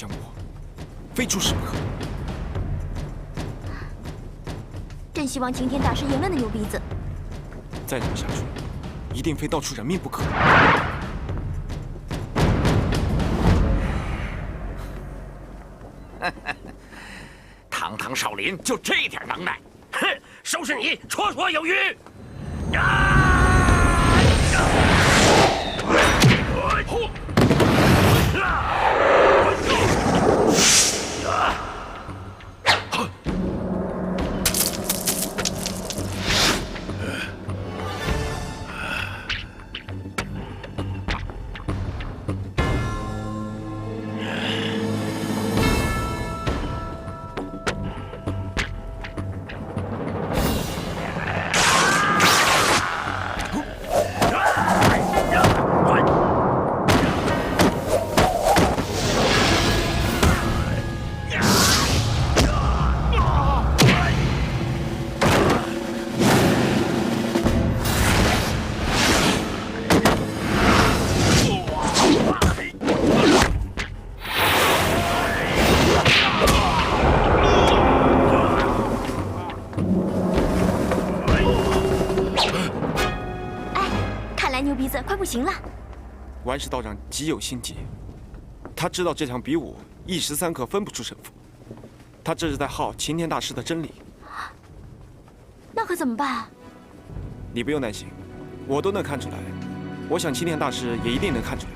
相国，非出事不可。朕希望擎天大师赢了那牛鼻子。再这么下去，一定非到处人命不可。堂堂少林就这点能耐，哼！收拾你绰绰有余。啊！ 快不行了！顽石道长极有心计，他知道这场比武一时三刻分不出胜负，他这是在耗擎天大师的真理。那可怎么办？你不用担心，我都能看出来，我想擎天大师也一定能看出来。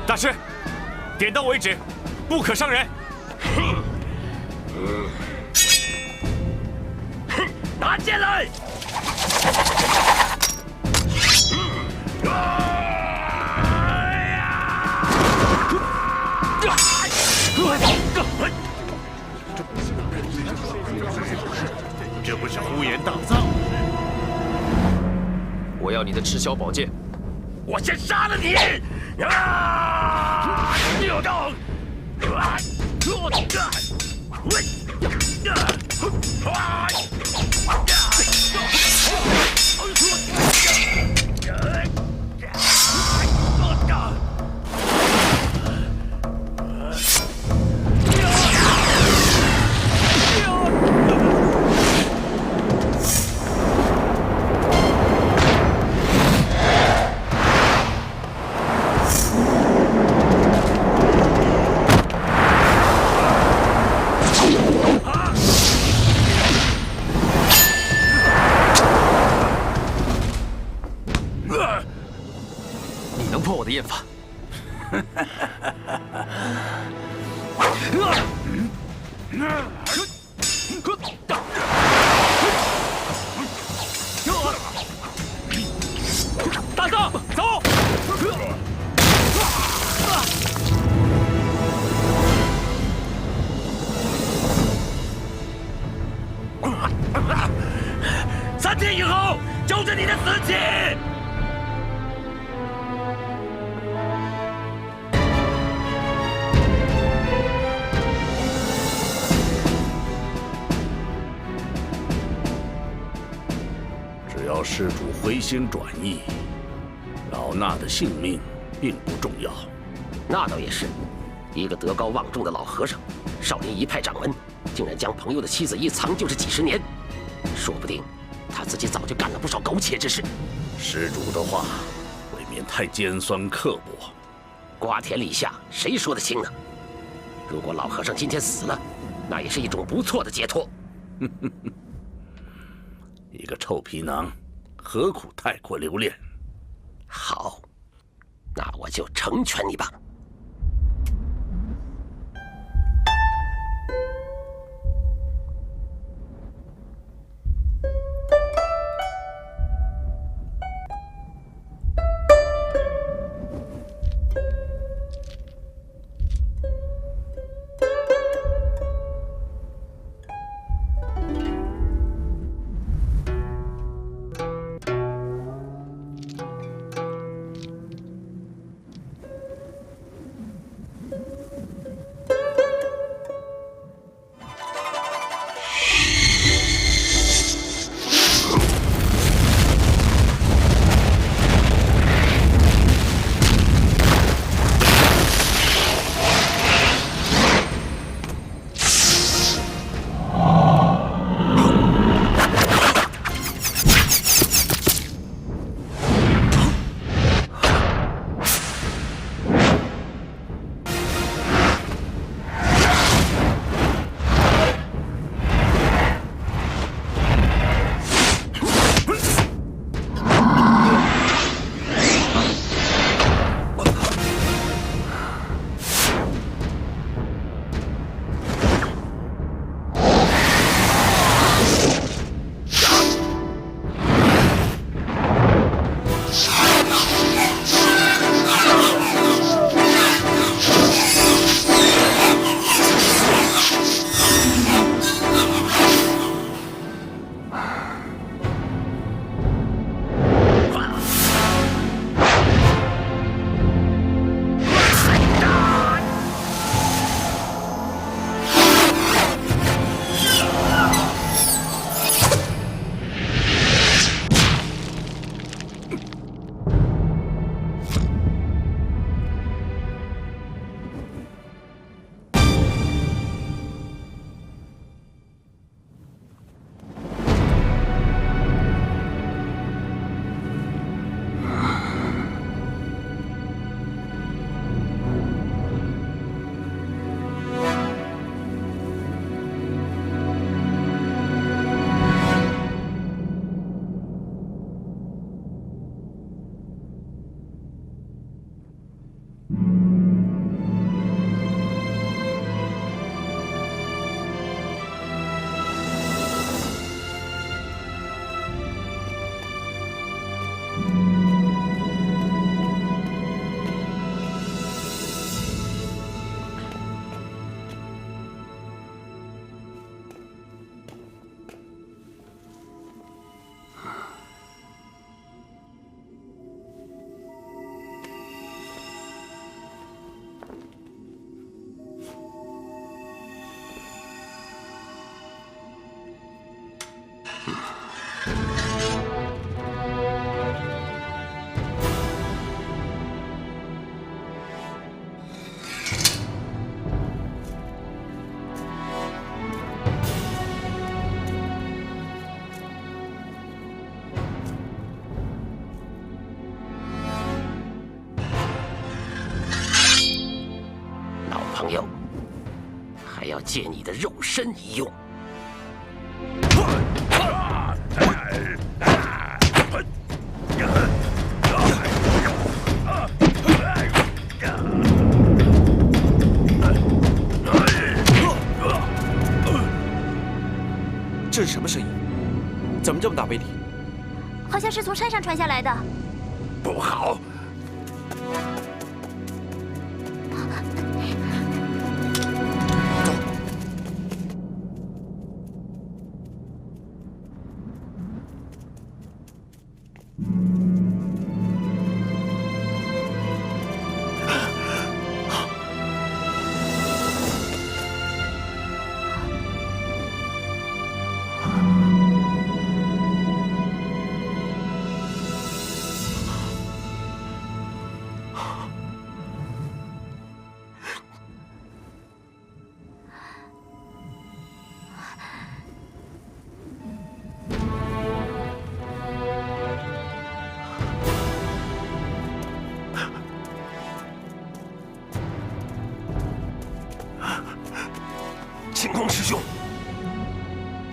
大师，点到为止，不可伤人。拿剑来！这不是胡言大造！我要你的赤霄宝剑！我先杀了你！ 啊！扭动！啊！你能破我的剑法？大僧，走！3天以后就是你的死期！只要施主回心转意，老衲的性命并不重要。那倒也是，一个德高望重的老和尚，少林一派掌门，竟然将朋友的妻子一藏就是几10年，说不定他自己早就干了不少苟且之事。施主的话未免太尖酸刻薄。瓜田李下，谁说得清呢？如果老和尚今天死了，那也是一种不错的解脱。一个臭皮囊，何苦太过留恋？好，那我就成全你吧。朋友，还要借你的肉身一用。这是什么声音？怎么这么大威力？好像是从山上传下来的。不好！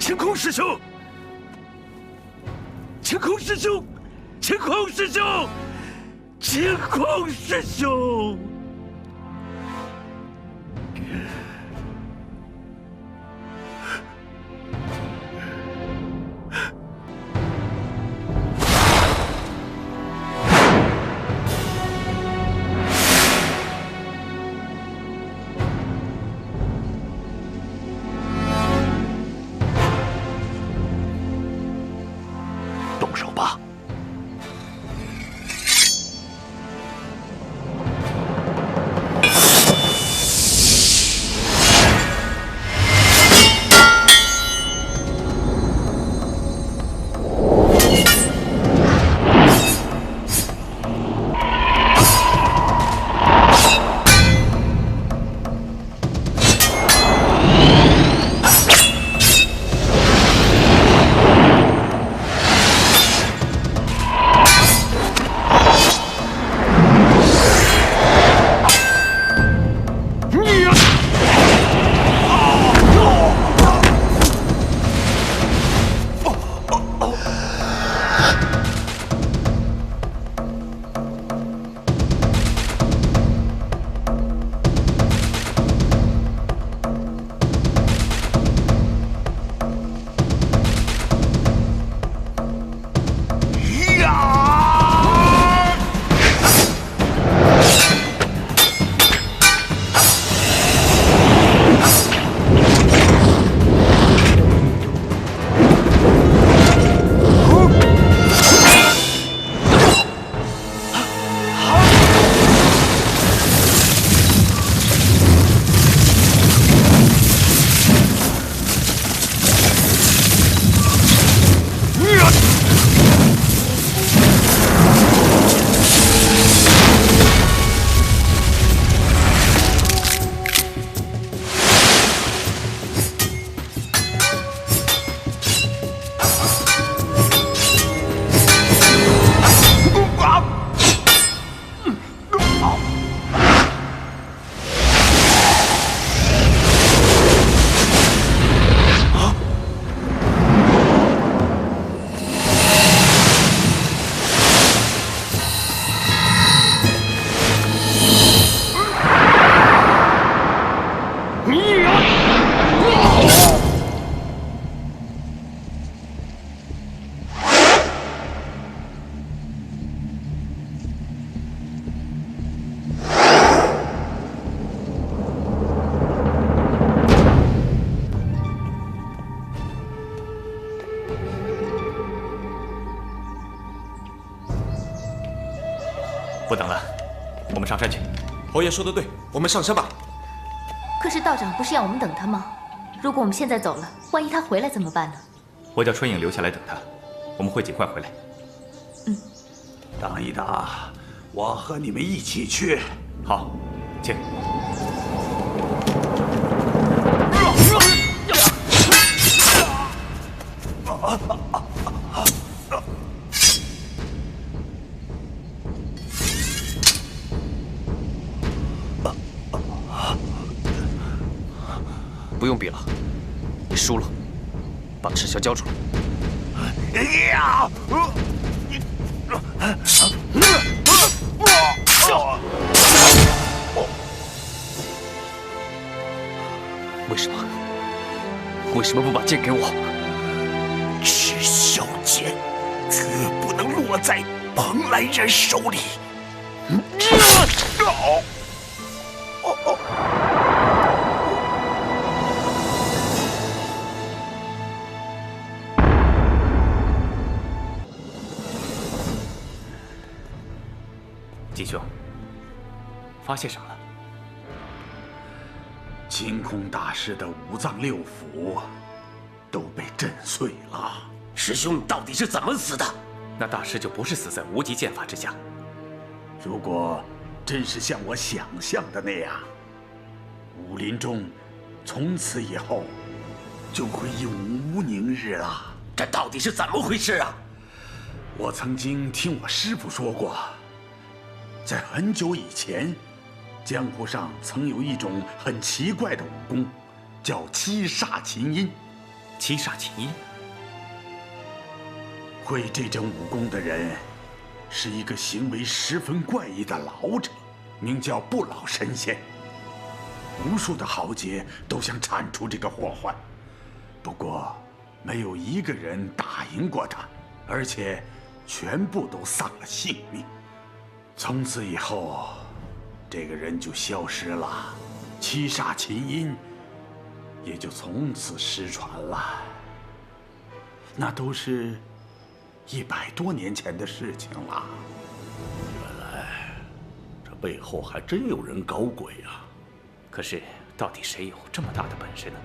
晴空师兄，晴空师兄，晴空师兄，晴空师兄。动手吧！不等了，我们上山去。侯爷说的对，我们上山吧。可是道长不是要我们等他吗？如果我们现在走了，万一他回来怎么办呢？我叫春影留下来等他，我们会尽快回来。等一等，我和你们一起去。好，请。不用比了，你输了，把赤霄交出来。为什么？为什么不把剑给我？赤霄剑绝不能落在蓬莱人手里。吉兄，发现什么了？清空大师的五脏六腑都被震碎了。师兄，你到底是怎么死的？那大师就不是死在无极剑法之下。如果真是像我想象的那样，武林中从此以后就会永无宁日了。这到底是怎么回事啊？我曾经听我师父说过，在很久以前，江湖上曾有一种很奇怪的武功，叫七煞擒阴。七煞琴音。会这种武功的人，是一个行为十分怪异的老者，名叫不老神仙。无数的豪杰都想铲除这个祸患，不过没有一个人打赢过他，而且全部都丧了性命。从此以后，这个人就消失了，七煞琴音也就从此失传了。那都是100多年前的事情了。原来这背后还真有人搞鬼啊！可是，到底谁有这么大的本事呢？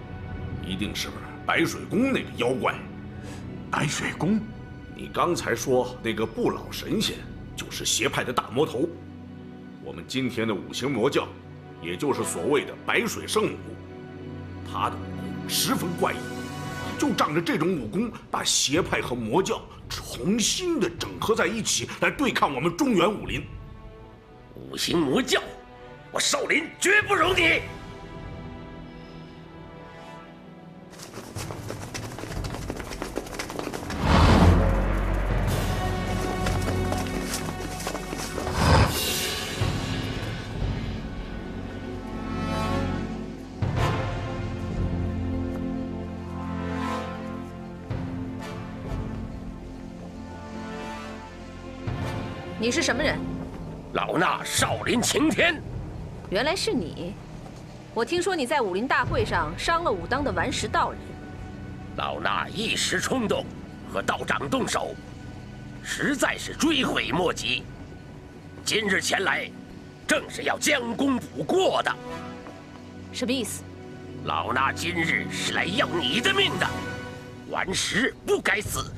一定是白水宫那个妖怪。白水宫？你刚才说那个不老神仙就是邪派的大魔头。我们今天的五行魔教，也就是所谓的白水圣母，他的武功十分怪异，就仗着这种武功，把邪派和魔教重新的整合在一起，来对抗我们中原武林。五行魔教，我少林绝不容你！你是什么人？老衲少林擎天。原来是你！我听说你在武林大会上伤了武当的顽石道人。老衲一时冲动，和道长动手，实在是追悔莫及。今日前来，正是要将功补过的。什么意思？老衲今日是来要你的命的。顽石不该死，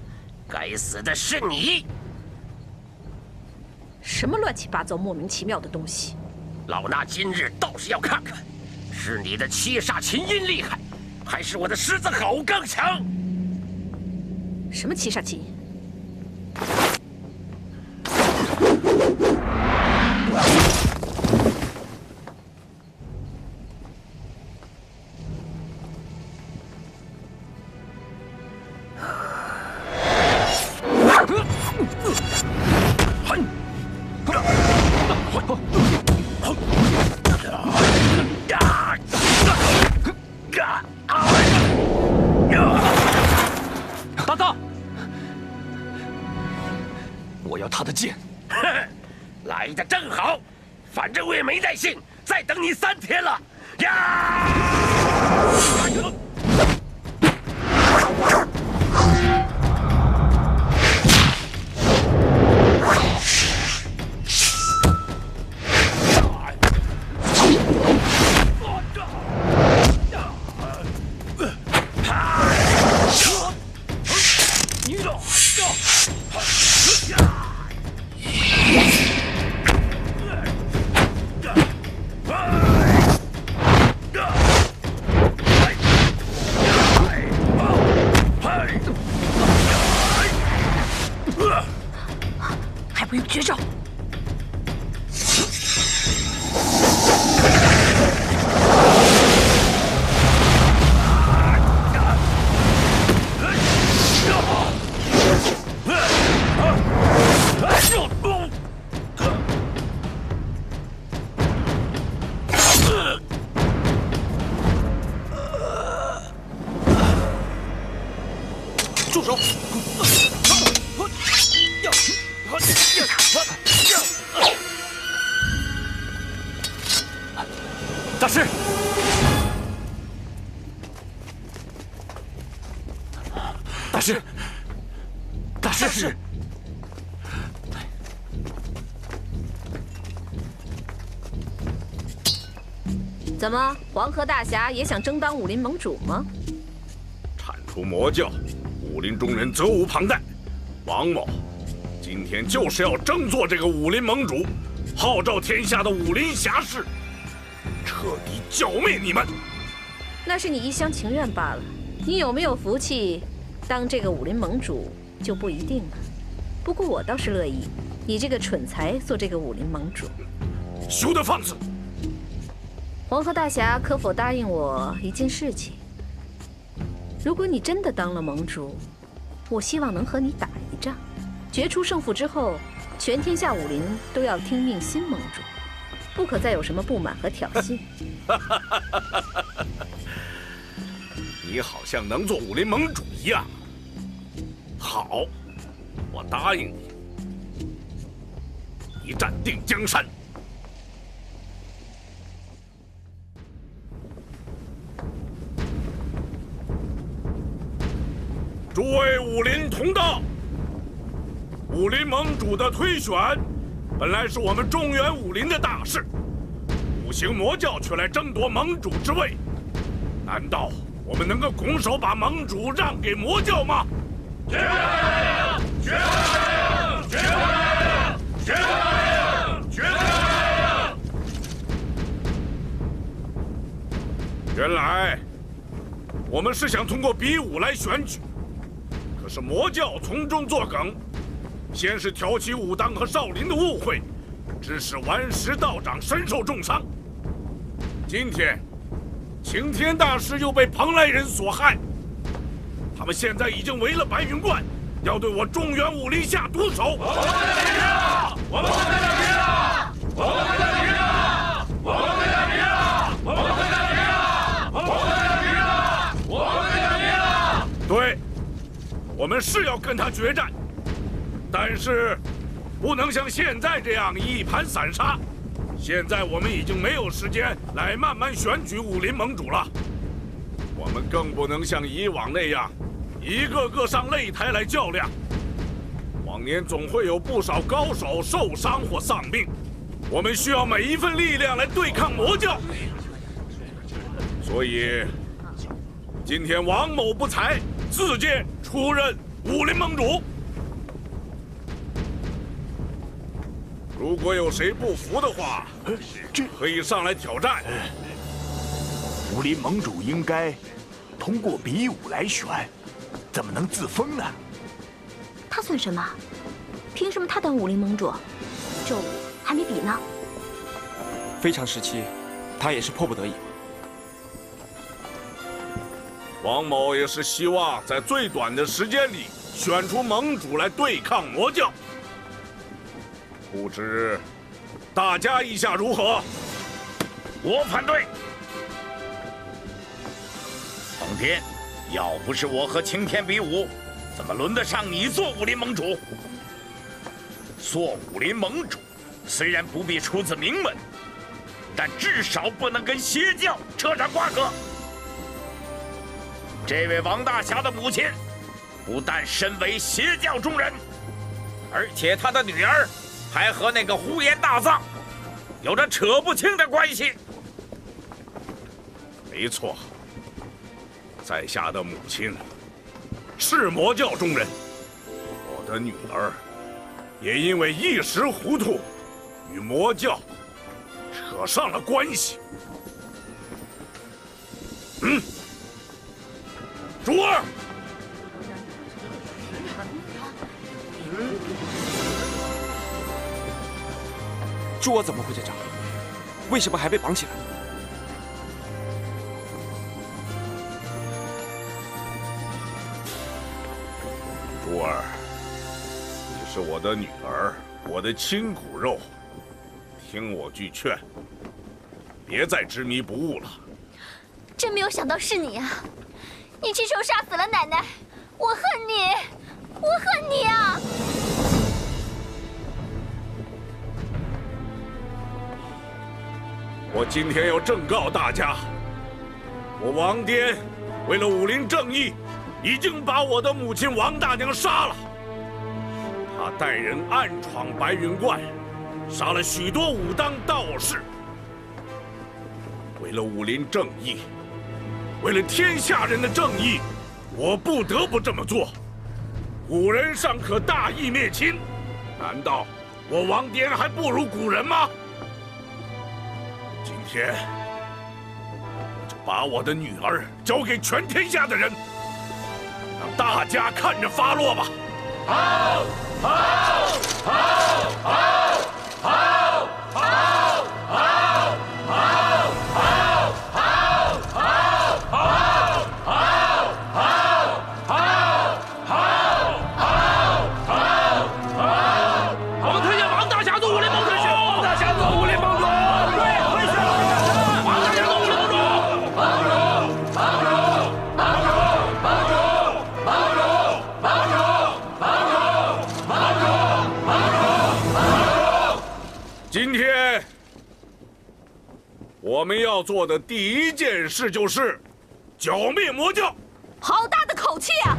该死的是你。什么乱七八糟、莫名其妙的东西！老衲今日倒是要看看，是你的七煞琴音厉害，还是我的狮子吼更强？什么七煞琴音？大哥，我要他的剑。来的正好，反正我也没耐性再等你3天了。呀！还不用绝招！住手！大师，大师，大师！怎么，黄河大侠也想争当武林盟主吗？铲除魔教，武林中人责无旁贷。王某今天就是要争做这个武林盟主，号召天下的武林侠士，彻底剿灭你们。那是你一厢情愿罢了。你有没有福气当这个武林盟主就不一定了。不过我倒是乐意你这个蠢材做这个武林盟主。休得放肆！黄河大侠可否答应我一件事情？如果你真的当了盟主，我希望能和你打一仗，决出胜负之后，全天下武林都要听命新盟主，不可再有什么不满和挑衅。你好像能做武林盟主一样。好，我答应你，一战定江山。诸位武林同道，武林盟主的推选本来是我们中原武林的大事，五行魔教却来争夺盟主之位，难道我们能够拱手把盟主让给魔教吗？绝不让！绝不让！绝不让！绝不让！绝不让！原来我们是想通过比武来选举，可是魔教从中作梗，先是挑起武当和少林的误会，致使顽石道长身受重伤。今天擎天大师又被蓬莱人所害，他们现在已经围了白云观，要对我中原武林下毒手。我们在这里啊！我们在这里啊！我们在这里啊！我们在这里啊！我们在这里啊！我们在这里啊！我们在这里啊！对，我们是要跟他决战，但是不能像现在这样一盘散沙。现在我们已经没有时间来慢慢选举武林盟主了，我们更不能像以往那样一个个上擂台来较量。往年总会有不少高手受伤或丧命，我们需要每一份力量来对抗魔教。所以今天王某不才自荐出任武林盟主。如果有谁不服的话，可以上来挑战。武林盟主应该通过比武来选，怎么能自封呢？他算什么？凭什么他当武林盟主？这武还没比呢。非常时期，他也是迫不得已。王某也是希望在最短的时间里选出盟主来对抗魔教。不知大家意下如何？我反对。奉天，要不是我和擎天比武，怎么轮得上你做武林盟主？做武林盟主虽然不必出自名门，但至少不能跟邪教扯上瓜葛。这位王大侠的母亲，不但身为邪教中人，而且他的女儿还和那个呼延大藏有着扯不清的关系。没错，在下的母亲是魔教中人，我的女儿也因为一时糊涂，与魔教扯上了关系。珠儿，珠儿怎么会在这儿？为什么还被绑起来？珠儿，你是我的女儿，我的亲骨肉，听我句劝，别再执迷不悟了。真没有想到是你啊！你亲手杀死了奶奶，我恨你，我恨你啊！我今天要正告大家，我王颠为了武林正义，已经把我的母亲王大娘杀了。他带人暗闯白云观，杀了许多武当道士。为了武林正义，为了天下人的正义，我不得不这么做。古人尚可大义灭亲，难道我王颠还不如古人吗？今天，我就把我的女儿交给全天下的人，让大家看着发落吧！好，好，好，好，好，好，好，好，好，好，好，好，好，好。我们要做的第一件事就是剿灭魔教。好大的口气啊！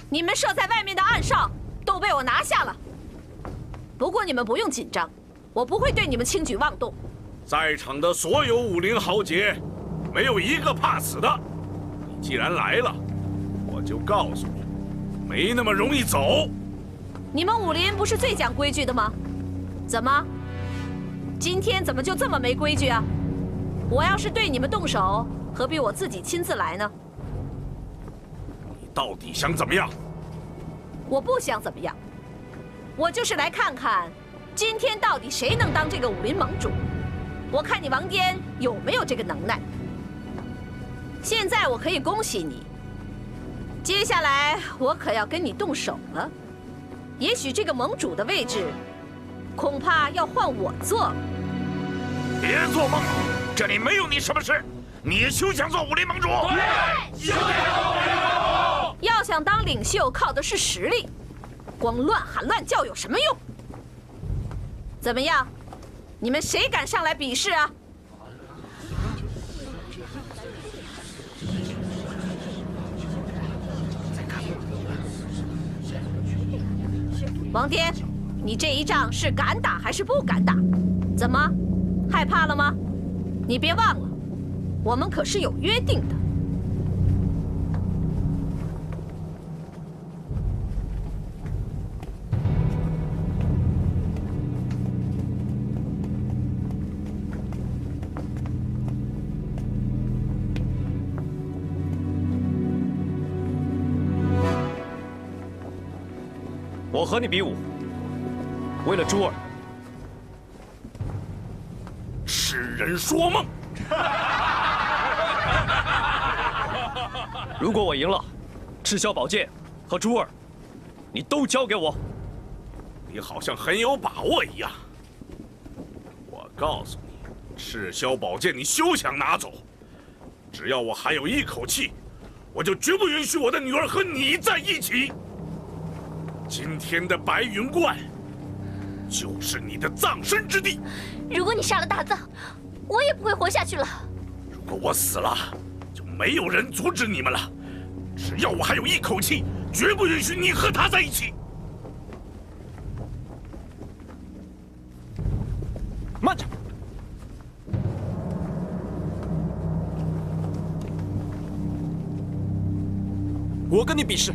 你们设在外面的暗哨都被我拿下了。不过你们不用紧张，我不会对你们轻举妄动。在场的所有武林豪杰，没有一个怕死的。你既然来了，我就告诉你，没那么容易走。你们武林不是最讲规矩的吗？怎么，今天怎么就这么没规矩啊？我要是对你们动手，何必我自己亲自来呢？你到底想怎么样？我不想怎么样，我就是来看看，今天到底谁能当这个武林盟主。我看你王颠有没有这个能耐。现在我可以恭喜你，接下来我可要跟你动手了。也许这个盟主的位置，恐怕要换我做了。别做梦，这里没有你什么事。你休想做武林盟主。对，休想做武林盟主。要想当领袖，靠的是实力，光乱喊乱叫有什么用？怎么样，你们谁敢上来比试啊？王颠，你这一仗是敢打还是不敢打？怎么，害怕了吗？你别忘了，我们可是有约定的。我和你比武，为了珠儿。痴人说梦。如果我赢了，赤霄宝剑和珠儿，你都交给我。你好像很有把握一样。我告诉你，赤霄宝剑你休想拿走。只要我还有一口气，我就绝不允许我的女儿和你在一起。今天的白云观，就是你的葬身之地。如果你杀了大藏，我也不会活下去了。如果我死了，就没有人阻止你们了。只要我还有一口气，绝不允许你和他在一起。慢着！我跟你比试。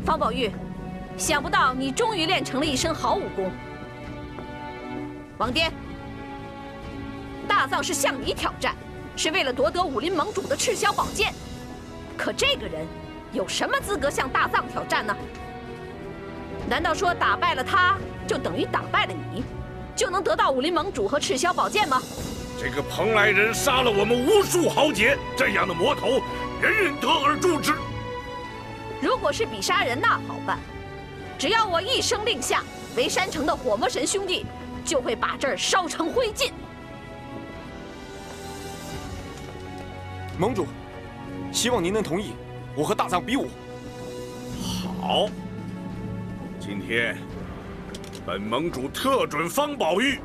方宝玉，想不到你终于练成了一身好武功。王颠，大藏是向你挑战，是为了夺得武林盟主的赤霄宝剑。可这个人有什么资格向大藏挑战呢？难道说打败了他，就等于打败了你，就能得到武林盟主和赤霄宝剑吗？这个蓬莱人杀了我们无数豪杰，这样的魔头，人人得而诛之。如果是比杀人，那好办，只要我一声令下，围山城的火魔神兄弟就会把这儿烧成灰烬。盟主，希望您能同意我和大藏比武。好，今天本盟主特准方宝玉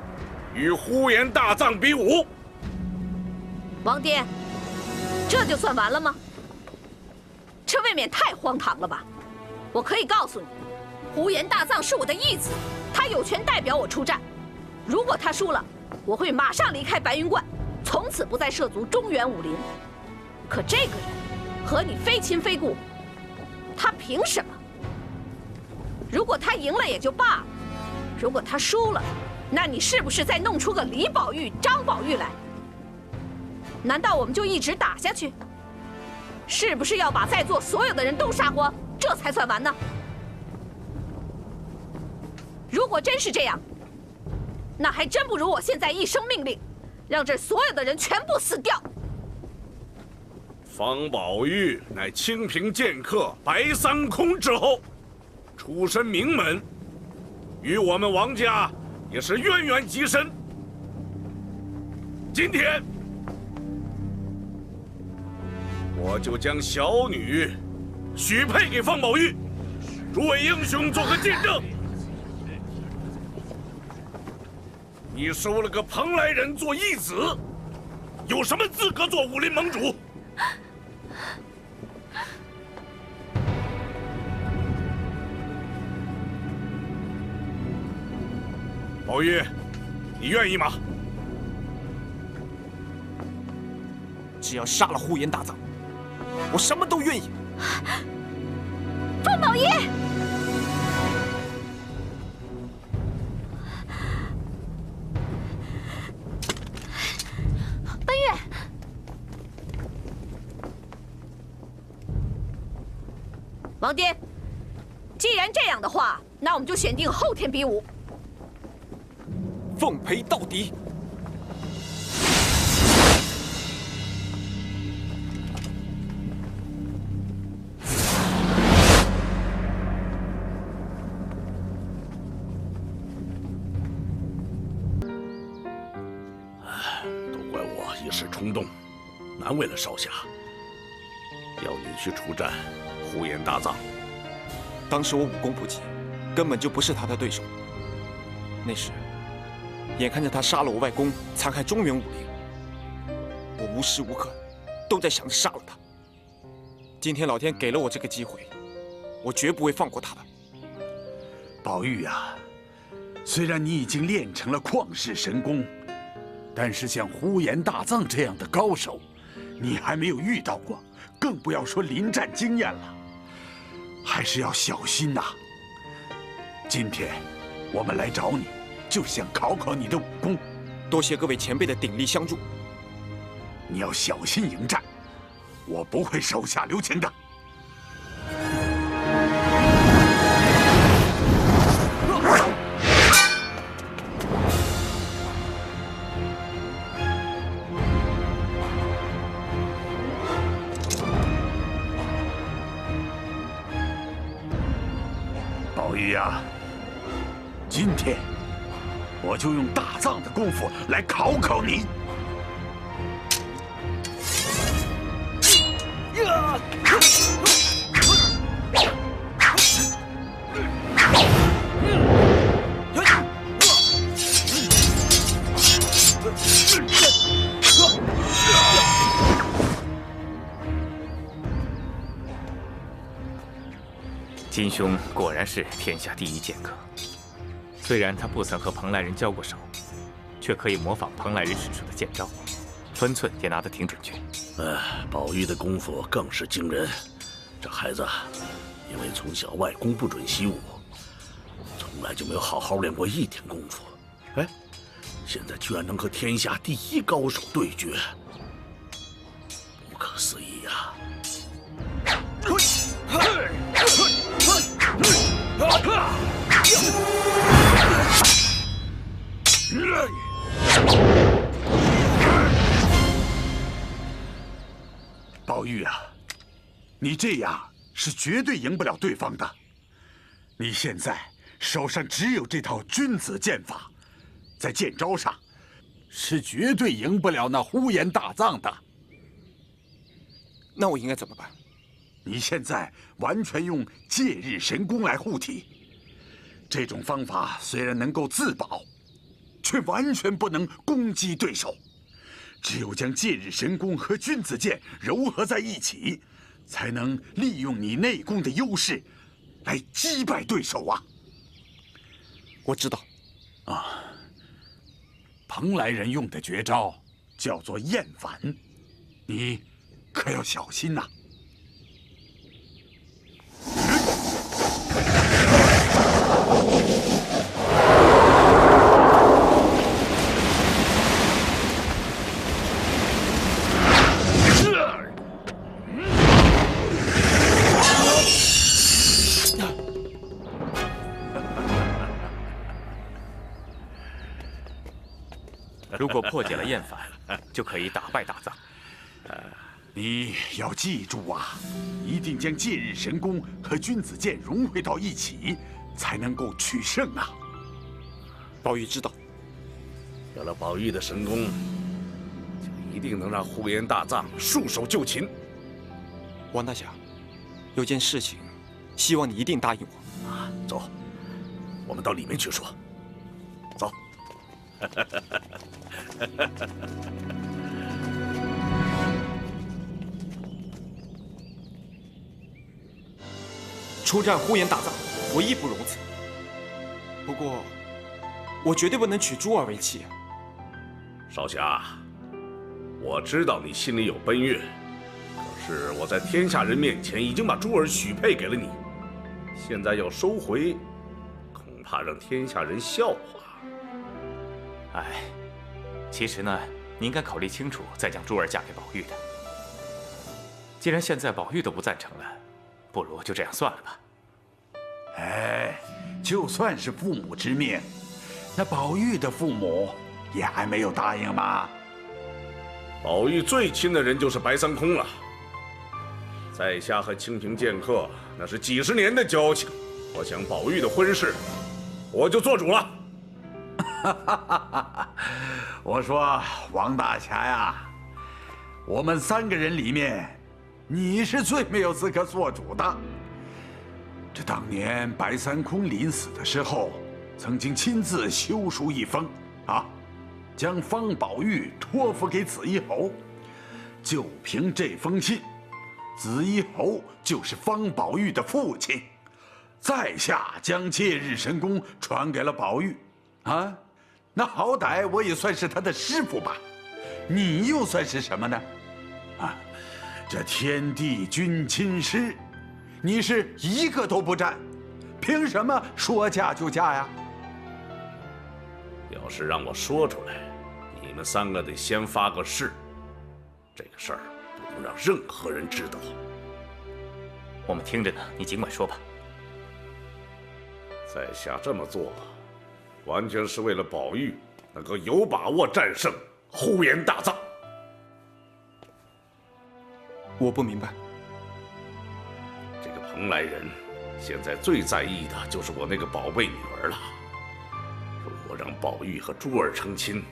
与呼延大藏比武。王颠，这就算完了吗？这未免太荒唐了吧！我可以告诉你，呼延大藏是我的义子，他有权代表我出战。如果他输了，我会马上离开白云观，从此不再涉足中原武林。可这个人和你非亲非故，他凭什么？如果他赢了也就罢了，如果他输了，那你是不是再弄出个李宝玉、张宝玉来？难道我们就一直打下去？是不是要把在座所有的人都杀光，这才算完呢？如果真是这样，那还真不如我现在一声命令，让这所有的人全部死掉。方宝玉乃清平剑客白三空之后，出身名门，与我们王家也是渊源极深。今天，我就将小女许配给方宝玉，诸位英雄做个见证。你收了个蓬莱人做义子，有什么资格做武林盟主？宝玉，你愿意吗？只要杀了呼延大藏，我什么都愿意。方宝玉，奔月，王颠，既然这样的话，那我们就选定后天比武。奉陪到底。都怪我一时冲动，难为了少侠。要你去出战呼延大藏，当时我武功不济，根本就不是他的对手。那时，眼看着他杀了我外公，残害中原武林，我无时无刻都在想着杀了他。今天老天给了我这个机会，我绝不会放过他的。宝玉啊，虽然你已经练成了旷世神功，但是像呼延大藏这样的高手，你还没有遇到过，更不要说临战经验了，还是要小心呐。今天我们来找你，就是想考考你的武功。多谢各位前辈的鼎力相助。你要小心迎战，我不会手下留情的。宝玉呀，今天我就用大藏的功夫来考考你。金兄果然是天下第一剑客，虽然他不曾和蓬莱人交过手，却可以模仿蓬莱人使出的剑招，分寸也拿得挺准确。宝玉的功夫更是惊人，这孩子因为从小外公不准习武，从来就没有好好练过一点功夫。哎，现在居然能和天下第一高手对决，不可思议呀！宝玉啊，你这样是绝对赢不了对方的。你现在手上只有这套君子剑法，在剑招上是绝对赢不了那呼延大藏的。那我应该怎么办？你现在完全用戒日神功来护体，这种方法虽然能够自保，却完全不能攻击对手。只有将戒日神功和君子剑糅合在一起，才能利用你内功的优势，来击败对手啊！我知道。啊，蓬莱人用的绝招叫做厌反，你可要小心呐！如果破解了厌反，就可以打败大藏。你要记住啊，一定将戒日神功和君子剑融汇到一起，才能够取胜啊！宝玉知道。有了宝玉的神功，就一定能让呼延大藏束手就擒。王大侠，有件事情，希望你一定答应我。啊，走，我们到里面去说。走。出战呼延大藏，我义不容辞。不过，我绝对不能娶珠儿为妻。少侠，我知道你心里有奔月，可是我在天下人面前已经把珠儿许配给了你，现在要收回，恐怕让天下人笑话。哎，其实呢，你应该考虑清楚，再将珠儿嫁给宝玉的。既然现在宝玉都不赞成了，不如就这样算了吧。哎，就算是父母之命，那宝玉的父母也还没有答应吗？宝玉最亲的人就是白三空了，在下和清平剑客那是几十年的交情，我想宝玉的婚事，我就做主了。我说王大侠呀，我们3个人里面，你是最没有资格做主的。这当年白三空临死的时候，曾经亲自修书一封，将方宝玉托付给紫衣侯。就凭这封信，紫衣侯就是方宝玉的父亲。在下将戒日神功传给了宝玉，那好歹我也算是他的师傅吧。你又算是什么呢？这天地君亲师，你是一个都不占，凭什么说嫁就嫁呀？要是让我说出来，你们3个得先发个誓，这个事儿不能让任何人知道。我们听着呢，你尽管说吧。在下这么做，完全是为了宝玉能够有把握战胜呼延大藏。我不明白。这个蓬莱人现在最在意的就是我那个宝贝女儿了。如果让宝玉和珠儿成亲，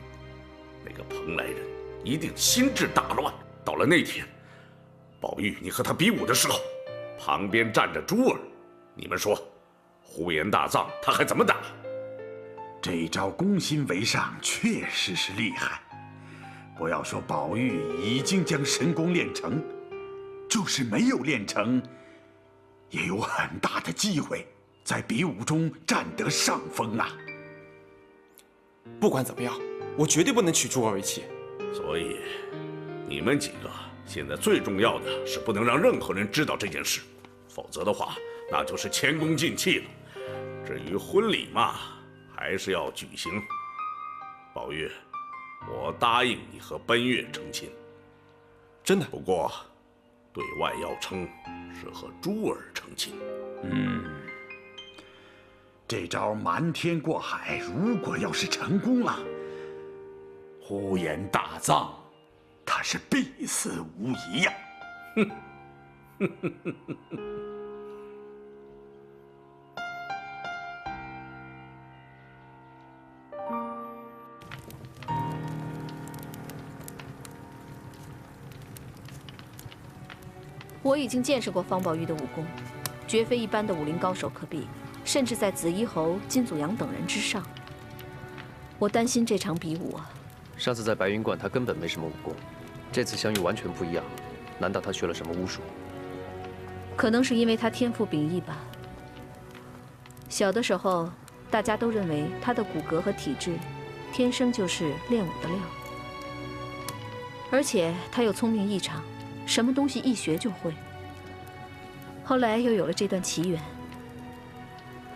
那个蓬莱人一定心智大乱。到了那天，宝玉你和他比武的时候，旁边站着珠儿，你们说呼延大藏他还怎么打？这招攻心为上确实是厉害。不要说宝玉已经将神功练成，就是没有练成，也有很大的机会在比武中占得上风啊！不管怎么样，我绝对不能娶珠儿为妻。所以，你们几个现在最重要的是不能让任何人知道这件事，否则的话，那就是前功尽弃了。至于婚礼嘛，还是要举行。宝玉，我答应你和奔月成亲。真的？不过，对外要称是和珠儿成亲。这招瞒天过海，如果要是成功了，呼延大葬，他是必死无疑呀！我已经见识过方宝玉的武功，绝非一般的武林高手可比。 甚至在紫衣侯、金祖阳等人之上。我担心这场比武啊。上次在白云观，他根本没什么武功，这次相遇完全不一样。难道他学了什么巫术？可能是因为他天赋秉异吧。小的时候，大家都认为他的骨骼和体质，天生就是练武的料。而且他又聪明异常，什么东西一学就会。后来又有了这段奇缘。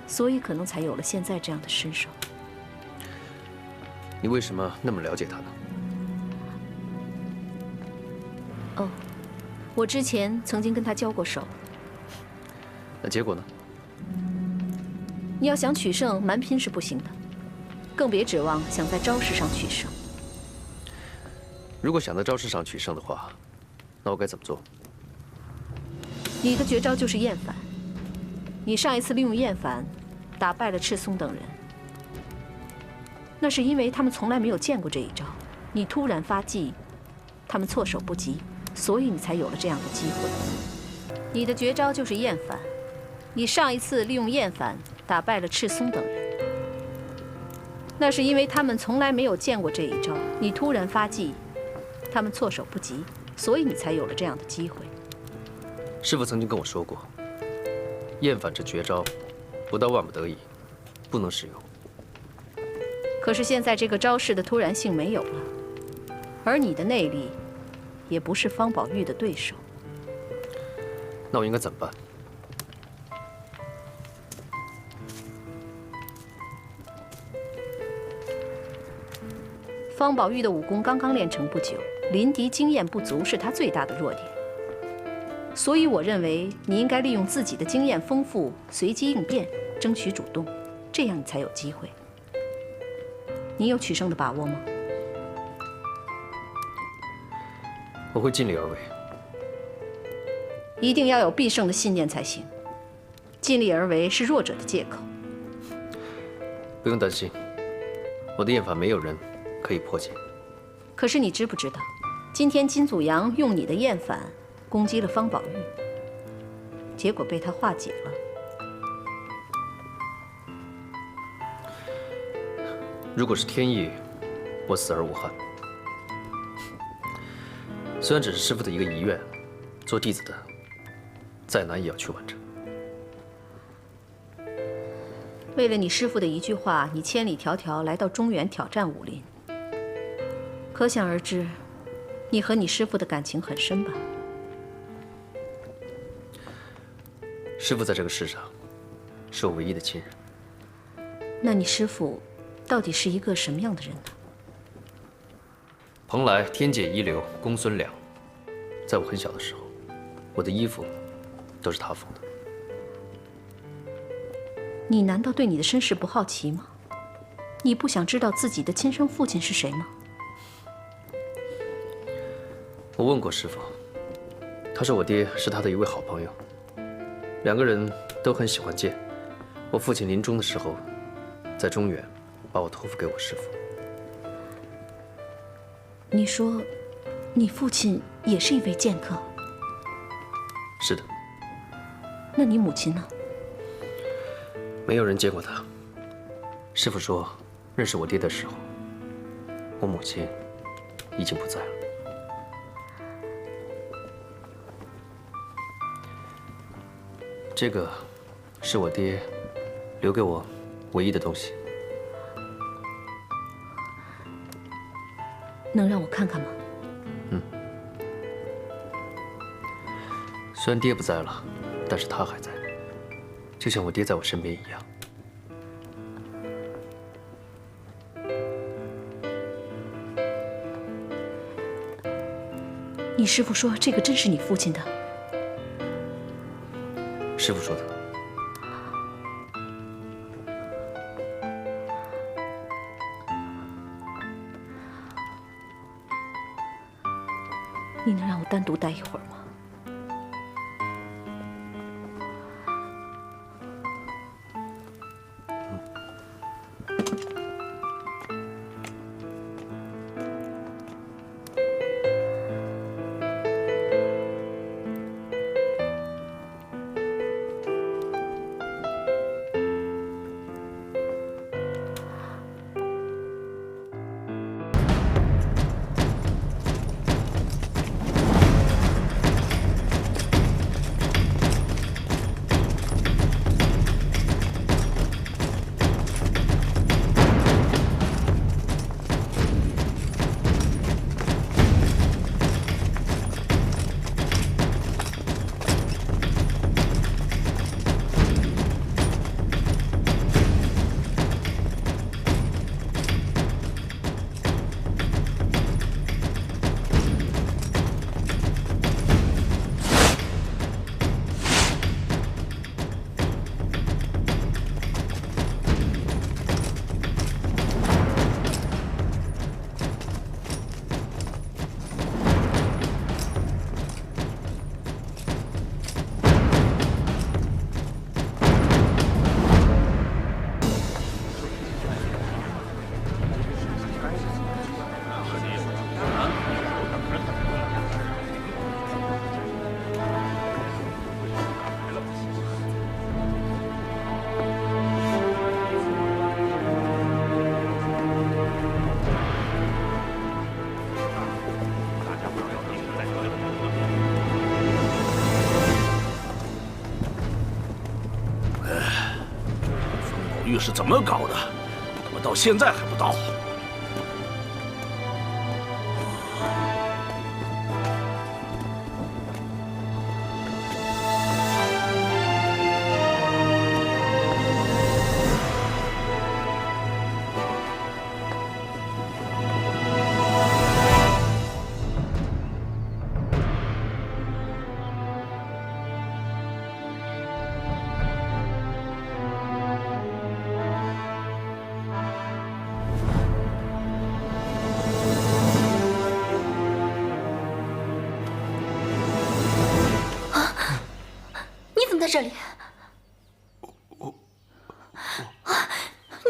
所以可能才有了现在这样的身手。你为什么那么了解他呢？哦，我之前曾经跟他交过手。那结果呢？你要想取胜，蛮拼是不行的，更别指望想在招式上取胜。如果想在招式上取胜的话，那我该怎么做？你的绝招就是厌反。你上一次利用厌反。 打败了赤松等人，那是因为他们从来没有见过这一招。你突然发技，他们措手不及，所以你才有了这样的机会。你的绝招就是厌反，你上一次利用厌反打败了赤松等人，那是因为他们从来没有见过这一招。你突然发技，他们措手不及，所以你才有了这样的机会。师父曾经跟我说过，厌反这绝招。 不到万不得已，不能使用。可是现在这个招式的突然性没有了，而你的内力，也不是方宝玉的对手。那我应该怎么办？方宝玉的武功刚刚练成不久，临敌经验不足是他最大的弱点。 所以我认为你应该利用自己的经验丰富，随机应变，争取主动，这样你才有机会。你有取胜的把握吗？我会尽力而为。一定要有必胜的信念才行。尽力而为是弱者的借口。不用担心，我的厌反没有人可以破解。可是你知不知道，今天金祖阳用你的厌反。 攻击了方宝玉，结果被他化解了。如果是天意，我死而无憾。虽然只是师父的一个遗愿，做弟子的再难也要去完成。为了你师父的一句话，你千里迢迢来到中原挑战武林，可想而知，你和你师父的感情很深吧？ 师父在这个世上，是我唯一的亲人。那你师父到底是一个什么样的人呢？蓬莱天界一流公孙良，在我很小的时候，我的衣服都是他缝的。你难道对你的身世不好奇吗？你不想知道自己的亲生父亲是谁吗？我问过师父，他说我爹是他的一位好朋友。 两个人都很喜欢剑。我父亲临终的时候，在中原把我托付给我师父。你说，你父亲也是一位剑客？是的。那你母亲呢？没有人见过她。师父说，认识我爹的时候，我母亲已经不在了。 这个是我爹留给我唯一的东西，能让我看看吗？虽然爹不在了，但是他还在。就像我爹在我身边一样。你师父说这个真是你父亲的？师父说的。你能让我单独待一会儿吗？玉是怎么搞的？怎么到现在还不到？在这里，你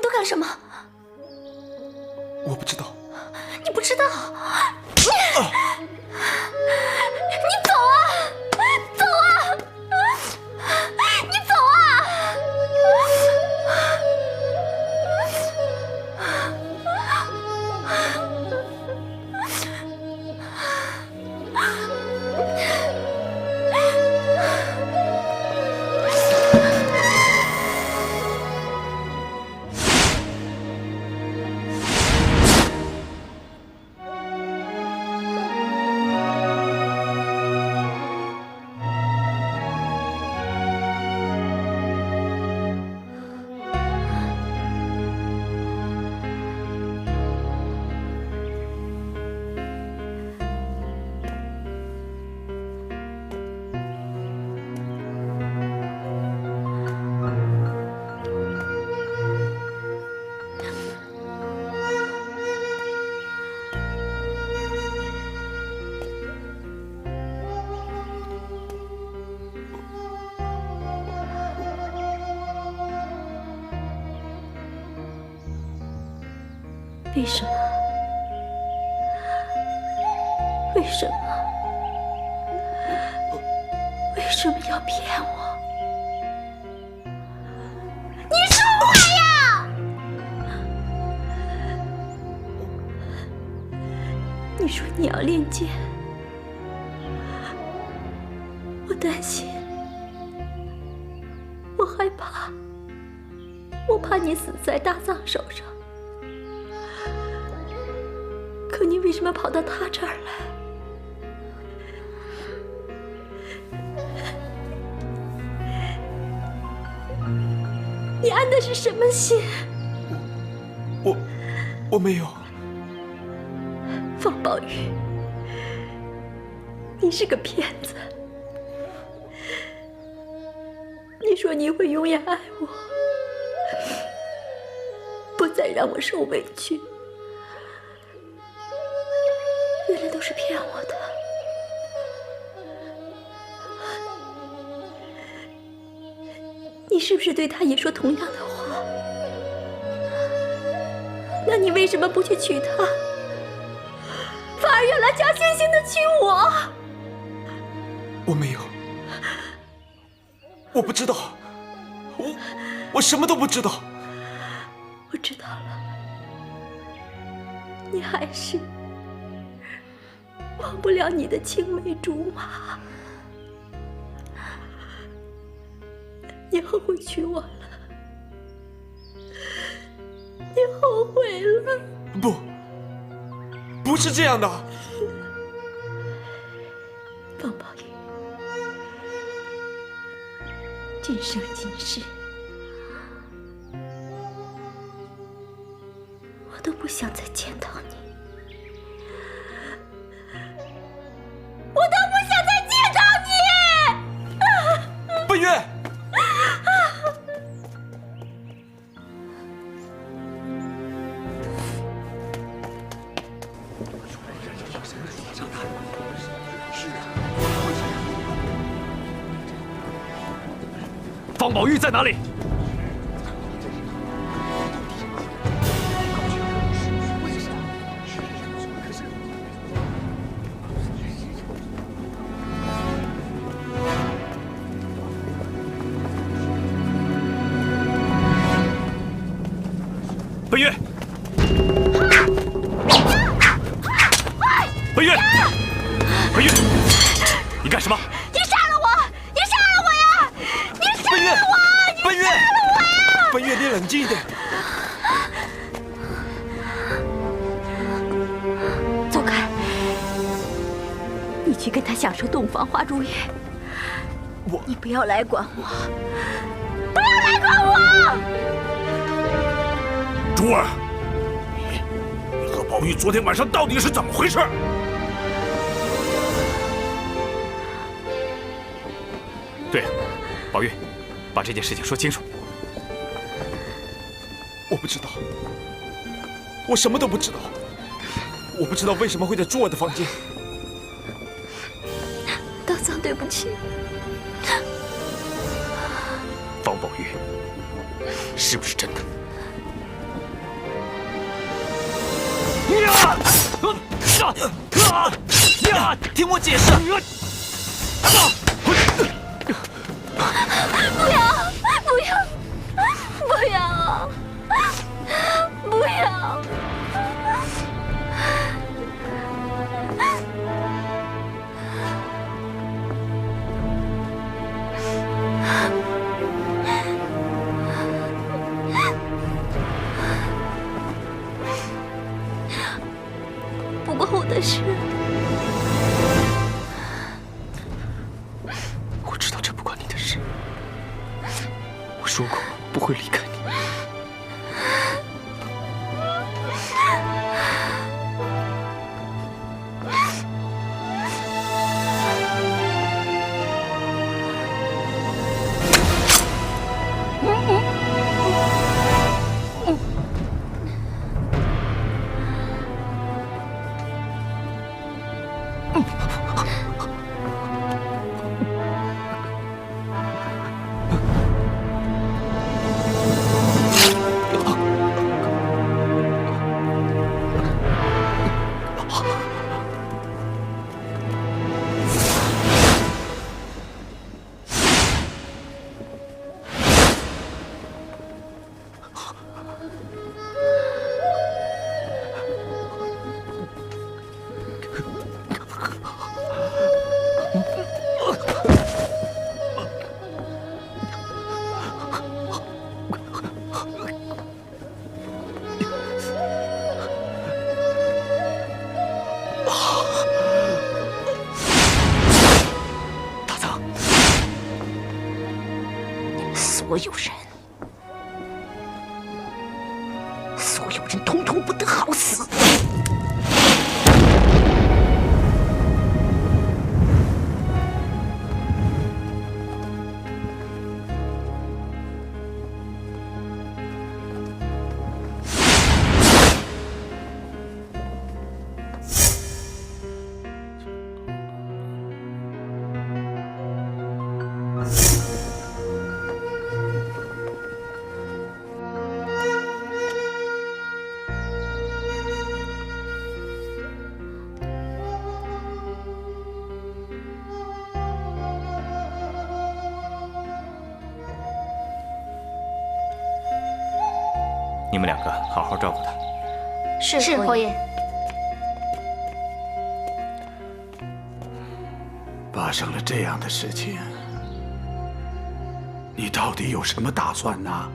都干了什么？我不知道。你不知道？你走啊！走啊！你走啊！为什么？为什么？为什么要骗我？你说话呀！你说你要练剑，我担心，我害怕，我怕你死在大藏手上。可你为什么跑到他这儿来？你安的是什么心？我没有。方宝玉，你是个骗子。你说你会永远爱我，不再让我受委屈，原来都是骗我的。你是不是对他也说同样的话？那你为什么不去娶她，反而要来假惺惺的娶我？我没有，我不知道，我什么都不知道。我知道了，你还是忘不了你的青梅竹马。你后悔娶我了，你后悔了。不是这样的。方宝玉，今生今世，我都不想再见到你，我都不想再见到你。本月。方宝玉在哪里？本月，本月，本月，你干什么？你杀了我！你杀了我呀！你杀了我！本月，你杀了我呀！本月，你冷静一点。走开！你去跟他享受洞房花烛夜。你不要来管我！不要来管我！珠儿，你和宝玉昨天晚上到底是怎么回事？对，宝玉，把这件事情说清楚。我不知道，我什么都不知道。我不知道为什么会在珠儿的房间。大桑，对不起。方宝玉，是不是真的？听我解释！不要！不要！不要！不要！不关我的事。我知道这不关你的事。我说过不会离开你。所有人你们两个好好照顾他。是侯爷。发生了这样的事情，你到底有什么打算呢？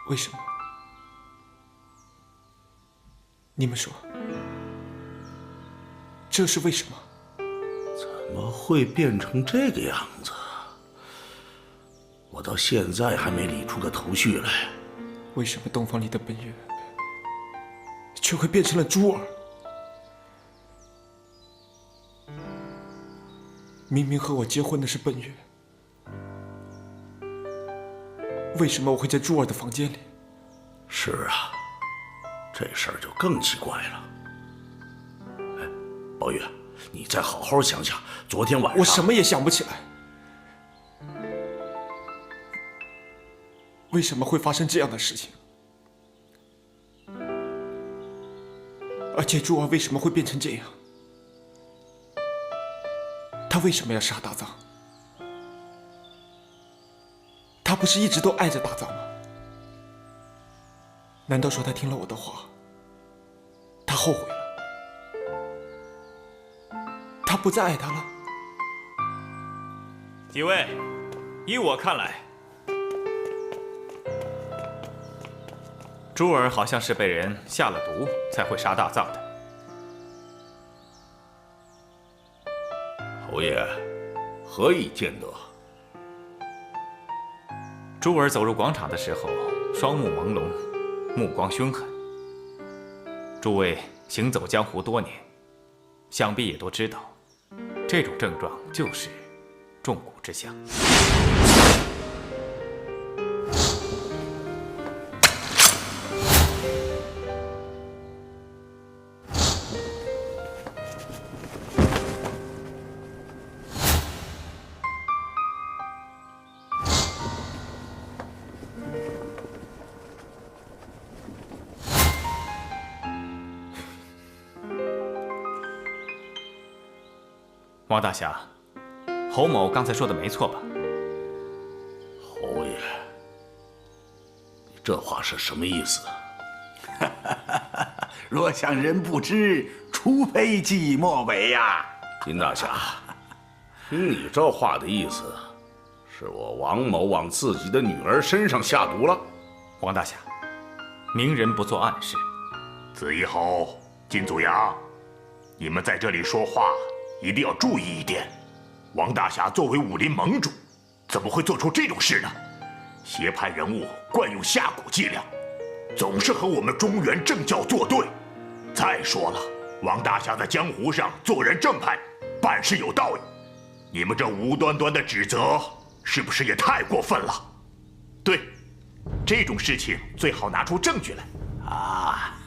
为什么？你们说，这是为什么？怎么会变成这个样子？我到现在还没理出个头绪来。为什么洞房里的本月却会变成了珠儿？明明和我结婚的是本月，为什么我会在珠儿的房间里？是啊，这事儿就更奇怪了。哎，宝玉，你再好好想想，昨天晚上我什么也想不起来。为什么会发生这样的事情？而且珠儿为什么会变成这样？他为什么要杀大藏？他不是一直都爱着大藏吗？难道说他听了我的话，他后悔了？他不再爱他了？几位，依我看来，珠儿好像是被人下了毒，才会杀大藏的。侯爷，何以见得？珠儿走入广场的时候，双目朦胧，目光凶狠。诸位行走江湖多年，想必也都知道，这种症状就是中蛊之象。王大侠，侯某刚才说的没错吧？侯爷，你这话是什么意思？若想人不知，除非己莫为呀。金大侠，听你这话的意思，是我王某往自己的女儿身上下毒了？王大侠，明人不做暗事。紫衣侯、金祖阳，你们在这里说话一定要注意一点。王大侠作为武林盟主，怎么会做出这种事呢？邪派人物惯用下蛊伎俩，总是和我们中原正教作对。再说了，王大侠在江湖上做人正派，办事有道理。你们这无端端的指责，是不是也太过分了？对，这种事情最好拿出证据来。啊，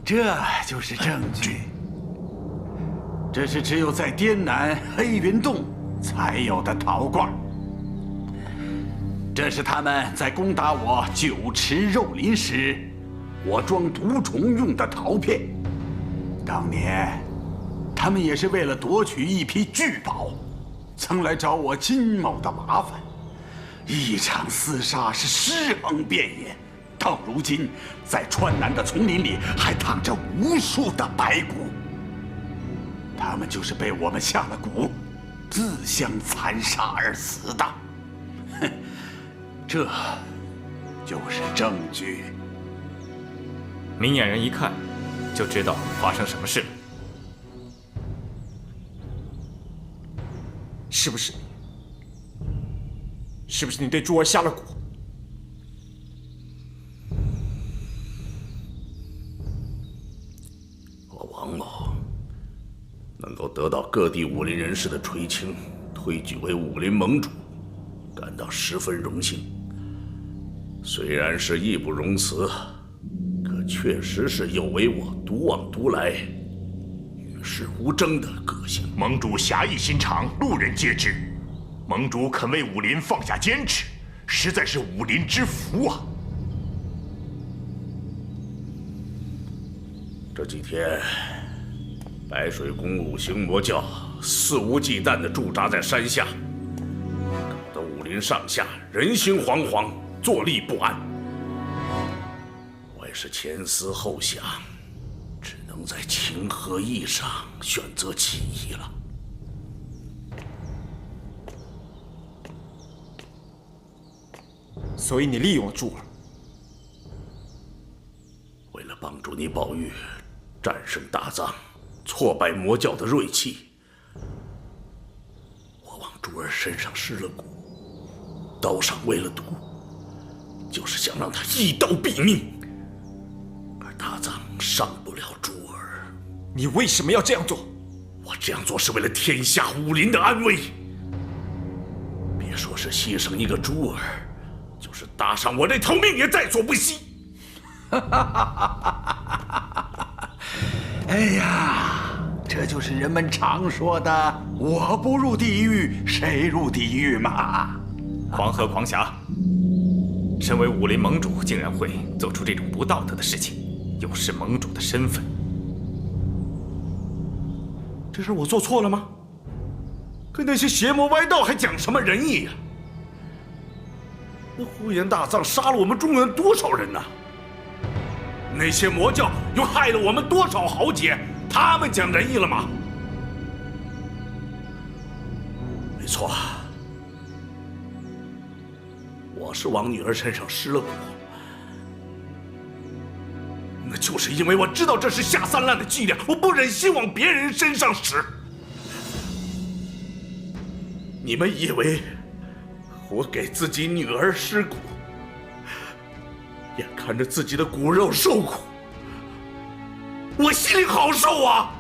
这就是证据。这是只有在滇南黑云洞才有的陶罐。这是他们在攻打我酒池肉林时，我装毒虫用的陶片。当年，他们也是为了夺取一批巨宝，曾来找我金某的麻烦。一场厮杀是尸横遍野，到如今，在川南的丛林里还躺着无数的白骨。他们就是被我们下了蛊，自相残杀而死的。哼，这就是证据。明眼人一看就知道发生什么事了。是不是你？是不是你对珠儿下了蛊？得到各地武林人士的垂青，推举为武林盟主，感到十分荣幸。虽然是义不容辞，可确实是有违我独往独来、与世无争的个性。盟主侠义心肠，路人皆知。盟主肯为武林放下坚持，实在是武林之福啊！这几天，白水宫五行魔教肆无忌惮地驻扎在山下，搞得武林上下人心惶惶，坐立不安。我也是前思后想，只能在情和义上选择其一了。所以你利用了珠儿，为了帮助你宝玉战胜大藏，挫败魔教的锐气，我往珠儿身上施了蛊，刀上喂了毒，就是想让他一刀毙命。而大藏伤不了珠儿。你为什么要这样做？我这样做是为了天下武林的安危。别说是牺牲一个珠儿，就是搭上我这条命也在所不惜。哎呀，这就是人们常说的“我不入地狱，谁入地狱”嘛。黄河狂侠，身为武林盟主，竟然会做出这种不道德的事情，有失盟主的身份。这事我做错了吗？跟那些邪魔歪道还讲什么仁义呀？那呼延大藏杀了我们中原多少人呢？那些魔教又害了我们多少豪杰？他们讲仁义了吗？没错，我是往女儿身上施了蛊，那就是因为我知道这是下三滥的伎俩，我不忍心往别人身上使。你们以为我给自己女儿施蛊，眼看着自己的骨肉受苦，我心里好受啊！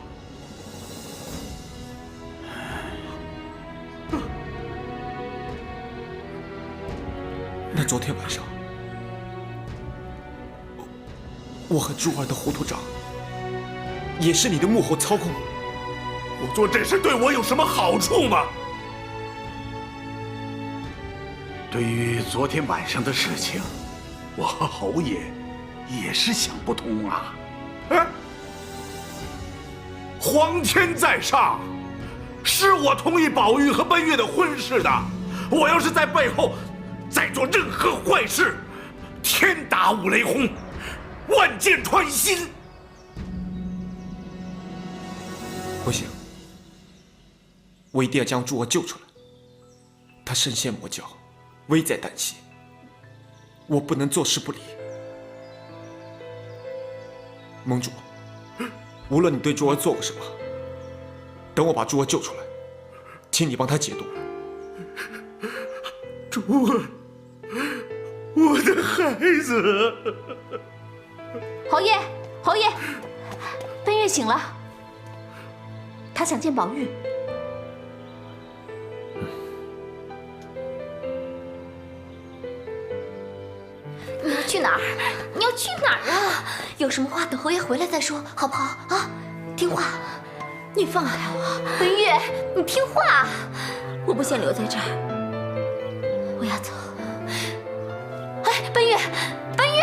那昨天晚上，我和珠儿的糊涂账，也是你的幕后操控。我做这事对我有什么好处吗？对于昨天晚上的事情，我和侯爷也是想不通啊。皇天在上，是我同意宝玉和奔月的婚事的。我要是在背后再做任何坏事，天打五雷轰，万箭穿心。不行，我一定要将珠儿救出来。她身陷魔教，危在旦夕，我不能坐视不理。盟主，无论你对珠儿做过什么，等我把珠儿救出来，请你帮她解毒。珠儿，我的孩子。侯爷，侯爷，奔月醒了，他想见宝玉。你要去哪儿？你要去哪儿啊？有什么话等侯爷回来再说，好不好啊？听话。你放开我，奔月，你听话。我不想留在这儿。我要走。哎，奔月，奔月！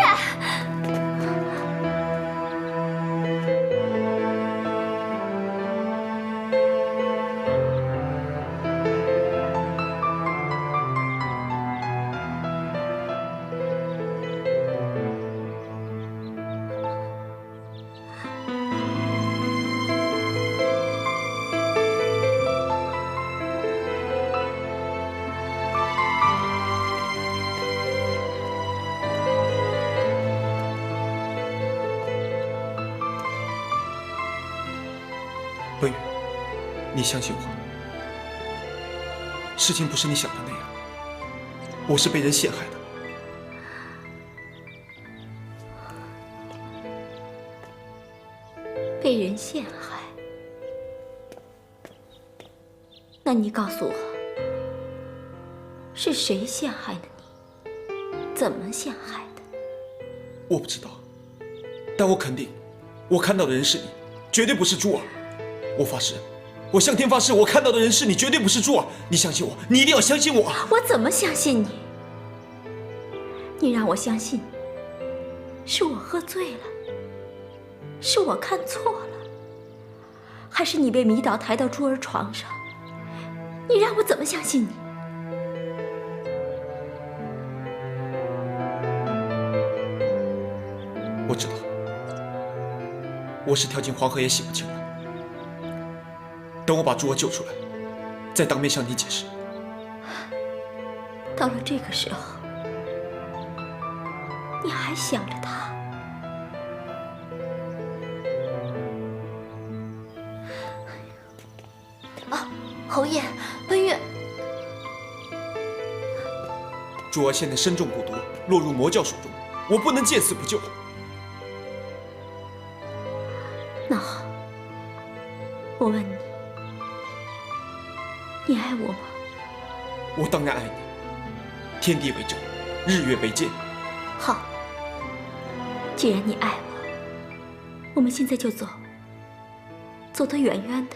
奔月，你相信我，事情不是你想的那样，我是被人陷害的。被人陷害？那你告诉我，是谁陷害的你？怎么陷害的？我不知道，但我肯定，我看到的人是你，绝对不是珠儿。我发誓，我向天发誓，我看到的人是你，绝对不是珠儿。你相信我，你一定要相信我。我怎么相信你？你让我相信，是我喝醉了，是我看错了，还是你被迷倒抬到珠儿床上？你让我怎么相信你？我知道，我是跳进黄河也洗不清了。等我把珠儿救出来，再当面向你解释。到了这个时候，你还想着他？啊，侯爷，温月，珠儿现在身中蛊毒，落入魔教手中，我不能见死不救。那好，我问你，你爱我吗？我当然爱你，天地为证，日月为鉴。好，既然你爱我，我们现在就走，走得远远的，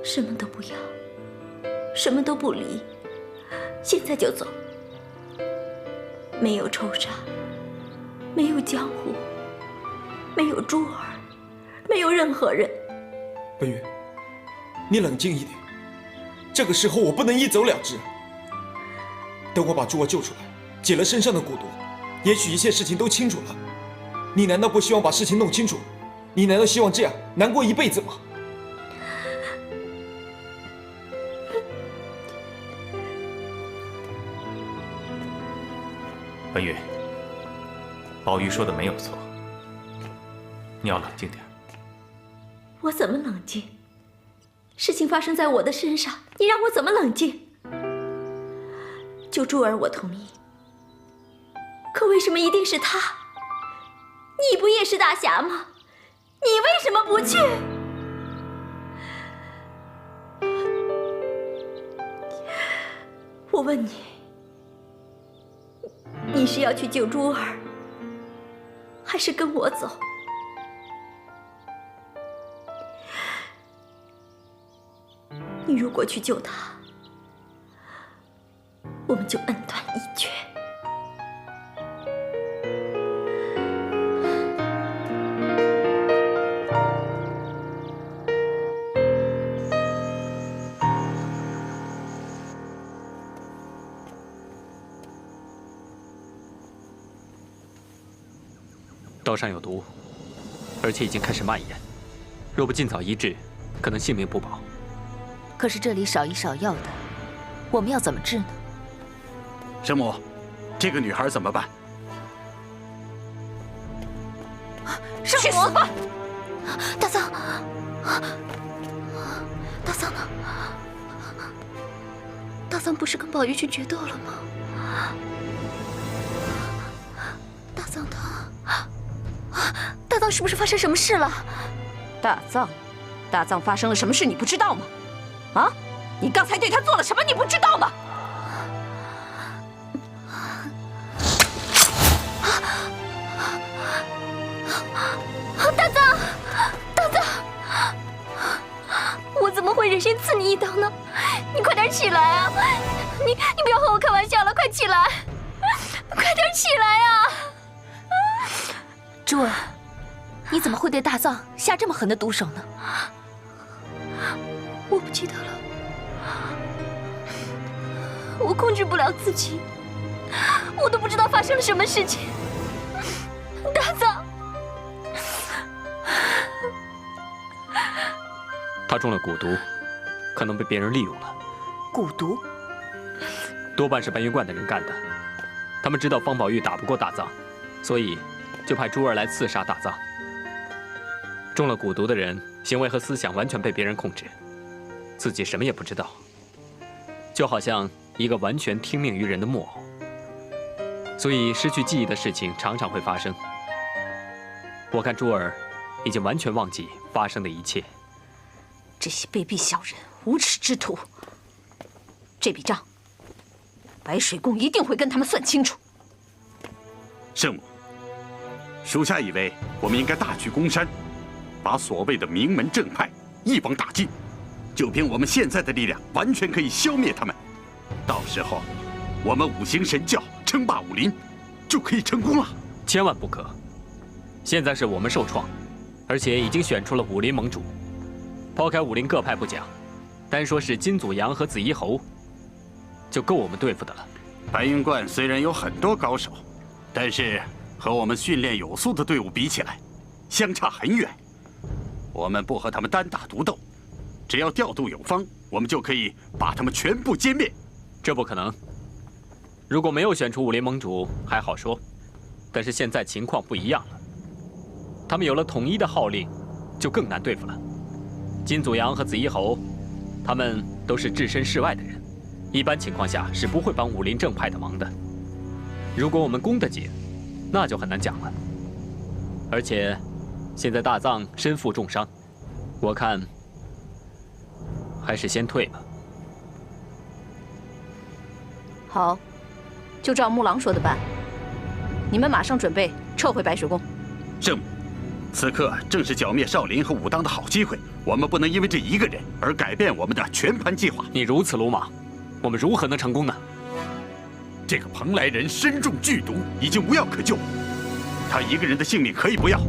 什么都不要，什么都不理，现在就走。没有仇杀，没有江湖，没有珠儿，没有任何人。温月，你冷静一点，这个时候我不能一走了之。等我把珠儿救出来，解了身上的蛊毒，也许一切事情都清楚了。你难道不希望把事情弄清楚？你难道希望这样难过一辈子吗？温月，宝玉说的没有错，你要冷静点。我怎么冷静？事情发生在我的身上，你让我怎么冷静？救珠儿我同意，可为什么一定是他？你不也是大侠吗？你为什么不去？我问你，你是要去救珠儿，还是跟我走？你如果去救他，我们就恩断义绝。刀上有毒，而且已经开始蔓延，若不尽早医治，可能性命不保。可是这里少医少药的，我们要怎么治呢？生母，这个女孩怎么办？圣母，去死吧！大藏，大藏呢？大藏不是跟宝玉去决斗了吗？大藏他，大藏是不是发生什么事了？大藏发生了什么事你不知道吗？啊！你刚才对他做了什么？你不知道吗？大藏，大藏，我怎么会忍心刺你一刀呢？你快点起来啊！你不要和我开玩笑了，快起来！快点起来啊！珠儿，你怎么会对大藏下这么狠的毒手呢？我不记得了，我控制不了自己，我都不知道发生了什么事情。大藏，他中了蛊毒，可能被别人利用了。蛊毒？多半是白云观的人干的。他们知道方宝玉打不过大藏，所以就派珠儿来刺杀大藏。中了蛊毒的人，行为和思想完全被别人控制，自己什么也不知道，就好像一个完全听命于人的木偶。所以失去记忆的事情常常会发生。我看珠儿已经完全忘记发生的一切。这些卑鄙小人，无耻之徒！这笔账，白水宫一定会跟他们算清楚。圣母，属下以为我们应该大举攻山，把所谓的名门正派一网打尽。就凭我们现在的力量，完全可以消灭他们。到时候，我们五行神教称霸武林，就可以成功了。千万不可！现在是我们受创，而且已经选出了武林盟主。抛开武林各派不讲，单说是金祖阳和紫衣侯，就够我们对付的了。白云观虽然有很多高手，但是和我们训练有素的队伍比起来，相差很远。我们不和他们单打独斗，只要调度有方，我们就可以把他们全部歼灭。这不可能。如果没有选出武林盟主还好说，但是现在情况不一样了。他们有了统一的号令，就更难对付了。金祖阳和紫衣侯，他们都是置身事外的人，一般情况下是不会帮武林正派的忙的。如果我们攻得紧，那就很难讲了。而且，现在大藏身负重伤，我看还是先退吧。好，就照木狼说的办。你们马上准备撤回白水宫。圣母，此刻正是剿灭少林和武当的好机会，我们不能因为这一个人而改变我们的全盘计划。你如此鲁莽，我们如何能成功呢？这个蓬莱人身中剧毒，已经无药可救。他一个人的性命可以不要，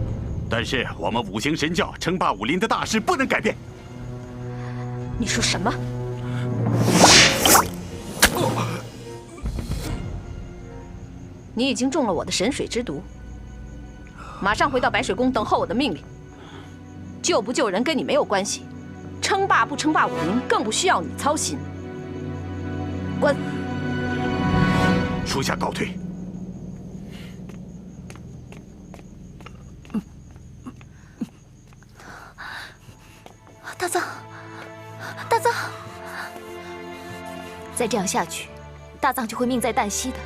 但是我们五行神教称霸武林的大势不能改变。你说什么？你已经中了我的神水之毒，马上回到白水宫等候我的命令。救不救人跟你没有关系，称霸不称霸武林更不需要你操心。滚！属下告退。大藏，大藏，再这样下去，大藏就会命在旦夕的。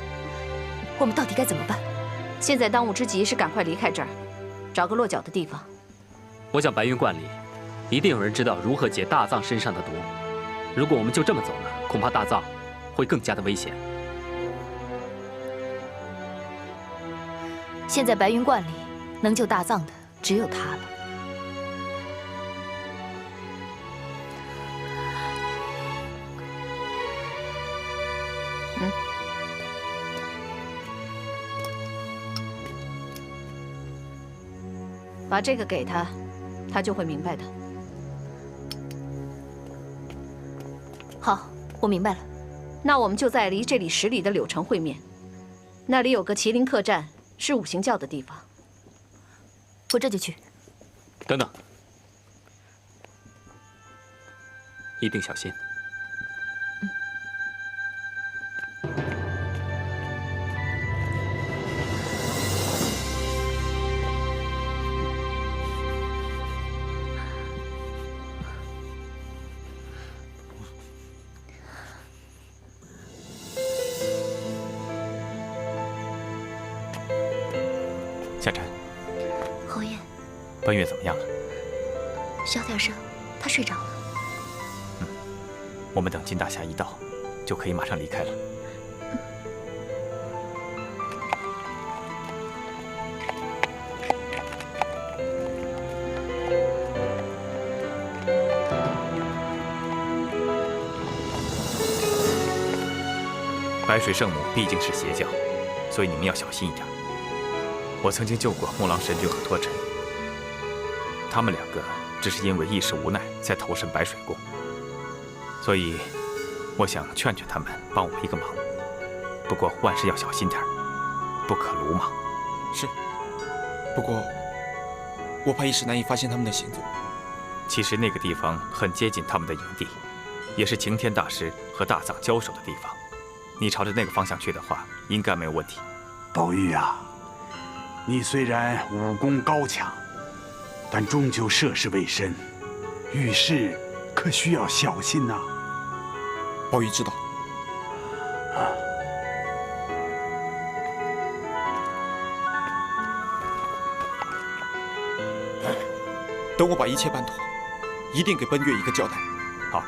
我们到底该怎么办？现在当务之急是赶快离开这儿，找个落脚的地方。我想白云观里一定有人知道如何解大藏身上的毒。如果我们就这么走了，恐怕大藏会更加的危险。现在白云观里能救大藏的只有他了。把这个给他，他就会明白的。好，我明白了。那我们就在离这里10里的柳城会面，那里有个麒麟客栈，是五行教的地方。我这就去。等等，一定小心。夏晨，侯爷，奔月怎么样了？小点声，他睡着了。我们等金大侠一到，就可以马上离开了。白水圣母毕竟是邪教，所以你们要小心一点。我曾经救过木狼神君和脱尘，他们两个只是因为一时无奈才投身白水宫，所以我想劝劝他们帮我一个忙。不过万事要小心点，不可鲁莽。是，不过我怕一时难以发现他们的行踪。其实那个地方很接近他们的营地，也是擎天大师和大藏交手的地方。你朝着那个方向去的话，应该没有问题。宝玉啊，你虽然武功高强，但终究涉世未深，遇事可需要小心呐。宝玉知道。等我把一切办妥，一定给奔月一个交代。好，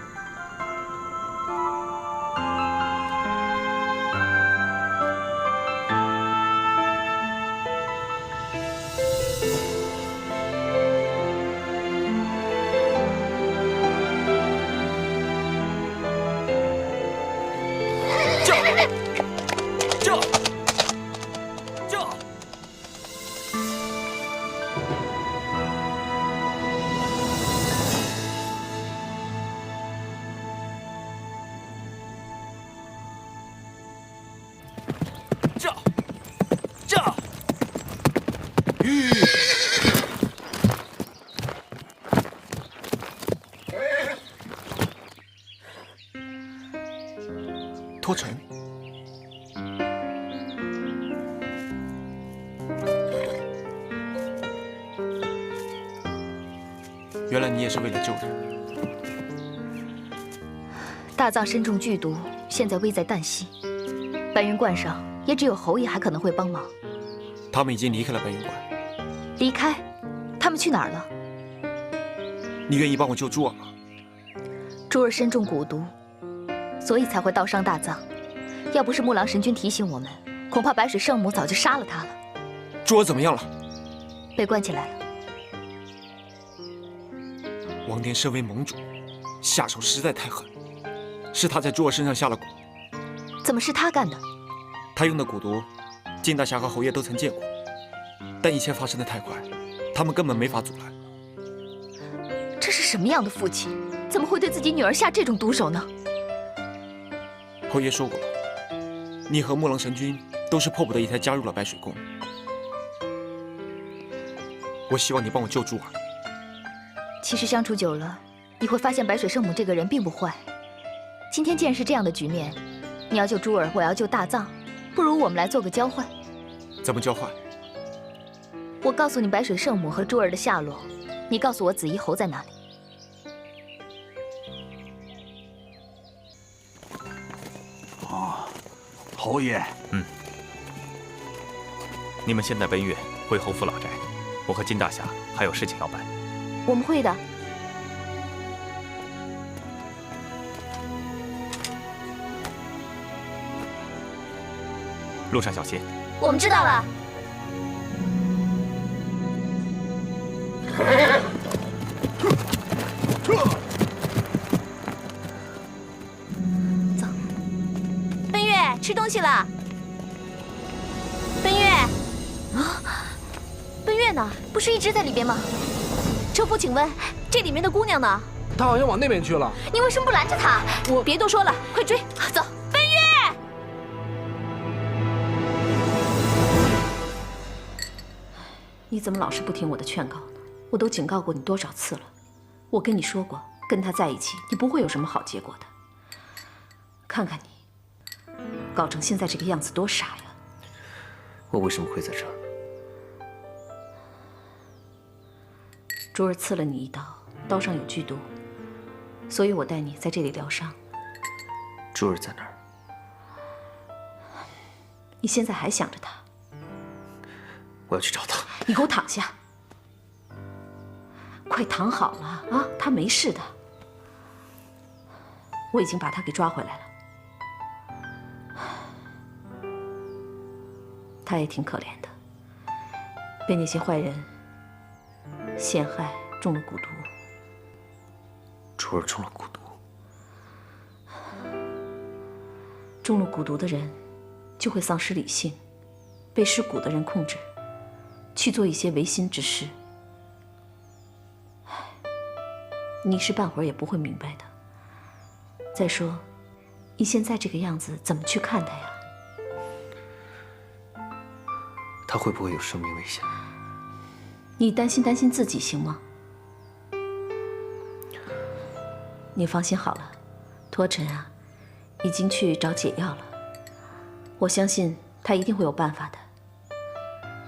脱尘，原来你也是为了救人。大藏身中剧毒，现在危在旦夕。白云观上也只有侯爷还可能会帮忙。他们已经离开了白云观。离开？他们去哪儿了？你愿意帮我救珠儿吗？珠儿身中蛊毒，所以才会刀伤大藏。要不是木狼神君提醒我们，恐怕白水圣母早就杀了他了。珠儿怎么样了？被关起来了。王颠身为盟主，下手实在太狠，是他在珠儿身上下了蛊。怎么是他干的？他用的蛊毒，金大侠和侯爷都曾见过，但一切发生的太快，他们根本没法阻拦。这是什么样的父亲？怎么会对自己女儿下这种毒手呢？侯爷说过了，你和木狼神君都是迫不得已才加入了白水宫。我希望你帮我救珠儿。其实相处久了，你会发现白水圣母这个人并不坏。今天既然是这样的局面，你要救珠儿，我要救大藏，不如我们来做个交换。怎么交换？我告诉你白水圣母和珠儿的下落，你告诉我紫衣侯在哪里。哦，侯爷。你们先带奔月回侯府老宅，我和金大侠还有事情要办。我们会的。路上小心。我们知道了。走，奔月，吃东西了。奔月，啊，奔月呢？不是一直在里边吗？车夫，请问这里面的姑娘呢？她好像往那边去了。你为什么不拦着她？别多说了，快追！走，奔月。你怎么老是不听我的劝告呢？我都警告过你多少次了？我跟你说过，跟他在一起，你不会有什么好结果的。看看你，搞成现在这个样子，多傻呀！我为什么会在这儿？珠儿刺了你一刀，刀上有剧毒，所以我带你在这里疗伤。珠儿在哪儿？你现在还想着她？我要去找她。你给我躺下，快躺好了啊！她没事的，我已经把她给抓回来了。她也挺可怜的，被那些坏人陷害，中了蛊毒。珠儿中了蛊毒。中了蛊毒的人就会丧失理性，被施蛊的人控制，去做一些违心之事。你是半会儿也不会明白的。再说，你现在这个样子，怎么去看他呀？他会不会有生命危险？你担心自己行吗？你放心好了，脱尘啊，已经去找解药了。我相信他一定会有办法的。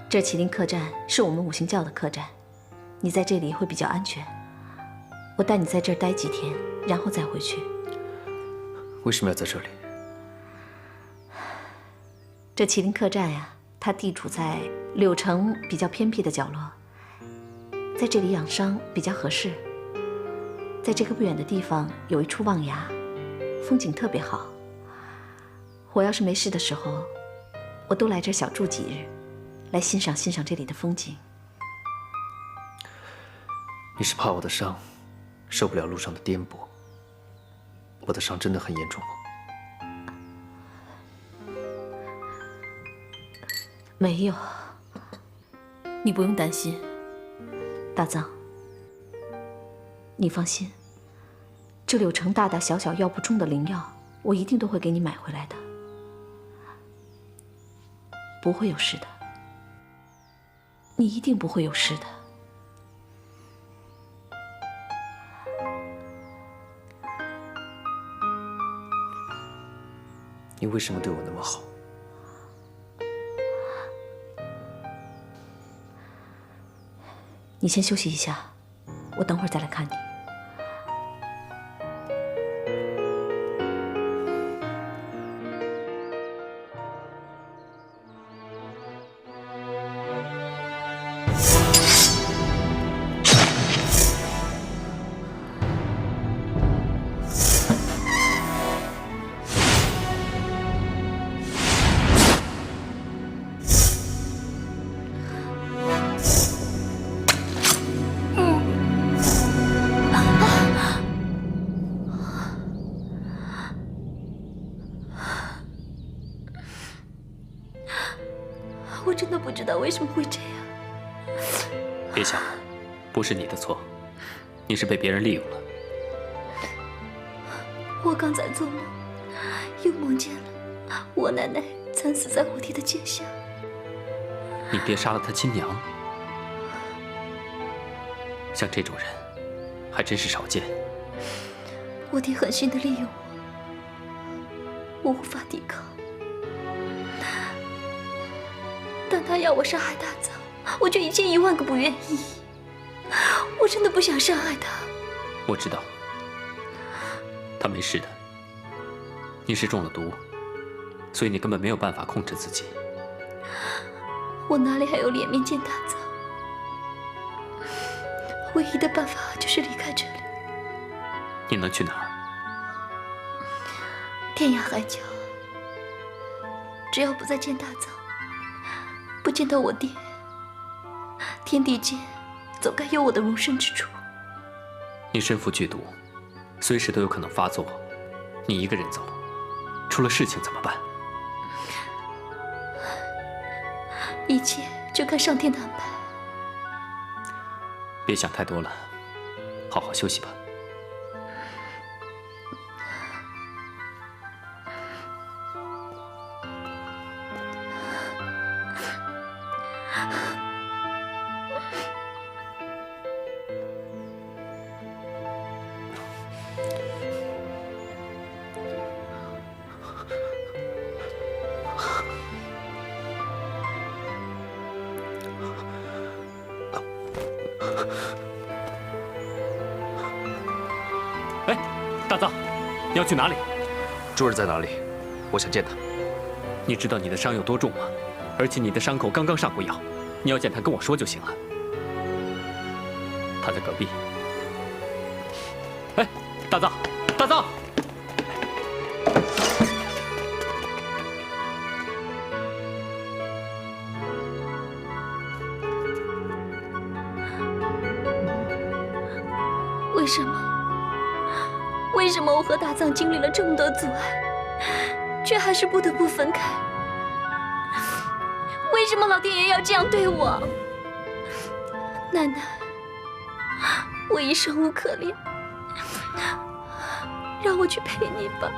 这麒麟客栈是我们五行教的客栈，你在这里会比较安全。我带你在这儿待几天，然后再回去。为什么要在这里？这麒麟客栈呀，它地处在柳城比较偏僻的角落，在这里养伤比较合适。在这个不远的地方有一处望崖，风景特别好。我要是没事的时候，我都来这儿小住几日，来欣赏欣赏这里的风景。你是怕我的伤受不了路上的颠簸？我的伤真的很严重吗？没有，你不用担心。大藏，你放心，这柳城大大小小药不中的灵药，我一定都会给你买回来的。不会有事的，你一定不会有事的。你为什么对我那么好？你先休息一下，我等会儿再来看你。我真的不知道为什么会这样。别想，不是你的错，你是被别人利用了。我刚才做梦，又梦见了我奶奶惨死在我爹的剑下。你爹杀了他亲娘，像这种人还真是少见。我爹狠心的利用我，我无法抵抗。但他要我杀害大藏，我却1000-10000个不愿意。我真的不想伤害他。我知道，他没事的。你是中了毒，所以你根本没有办法控制自己。我哪里还有脸面见大藏？唯一的办法就是离开这里。你能去哪儿？天涯海角，只要不再见大藏，不见到我爹，天地间总该有我的容身之处。你身负剧毒，随时都有可能发作。你一个人走，出了事情怎么办？一切就看上天的安排。别想太多了，好好休息吧。哎，大藏，你要去哪里？珠儿在哪里？我想见她。你知道你的伤有多重吗？而且你的伤口刚刚上过药，你要见她跟我说就行了。她在隔壁。哎，大藏，大藏！为什么？为什么我和大藏经历了这么多阻碍，却还是不得不分开？为什么老天爷要这样对我？奶奶，我已生无可恋，让我去陪你吧。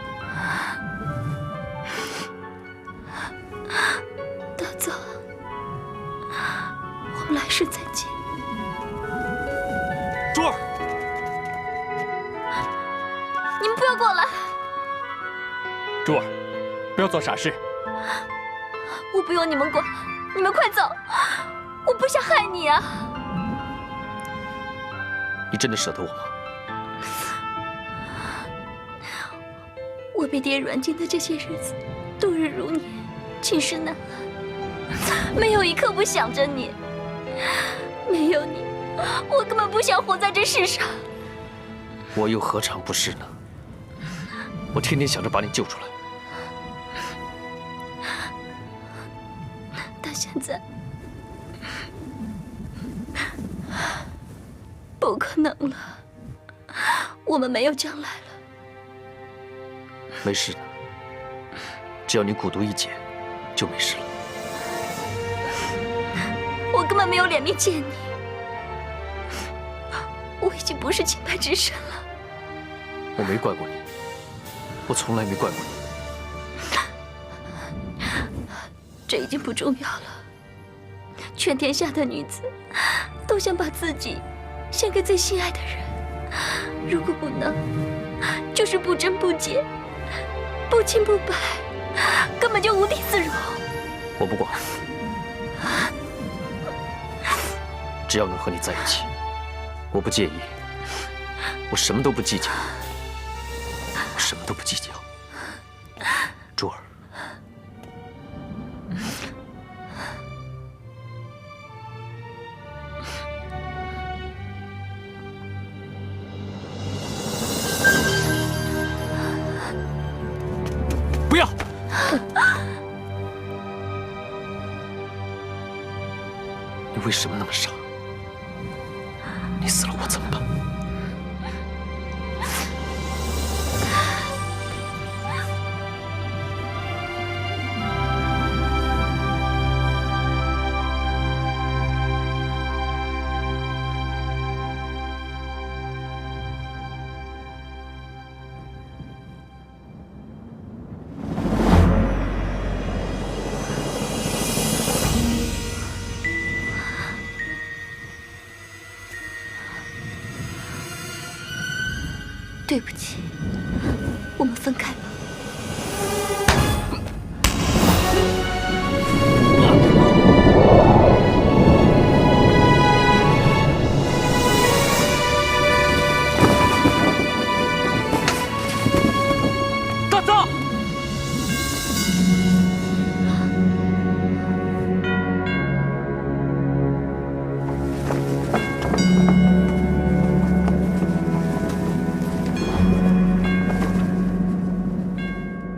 大藏，我们来世再见。珠儿，你们不要过来！珠儿，不要做傻事。我不用你们管，你们快走！我不想害你啊！你真的舍得我吗？我被爹软禁的这些日子，度日如年，寝食难安，没有一刻不想着你。没有你，我根本不想活在这世上。我又何尝不是呢？我天天想着把你救出来。但现在不可能了，我们没有将来了。没事的，只要你蛊毒一解，就没事了。我根本没有脸面见你，我已经不是清白之身了。我没怪过你，我从来没怪过你。这已经不重要了。全天下的女子都想把自己献给最心爱的人，如果不能，就是不贞不洁、不清不白，根本就无地自容。我不管，只要能和你在一起，我不介意，我什么都不计较，我什么都不计较。珠儿，不要！你为什么那么傻？你死了我怎么办？对不起，我们分开吧。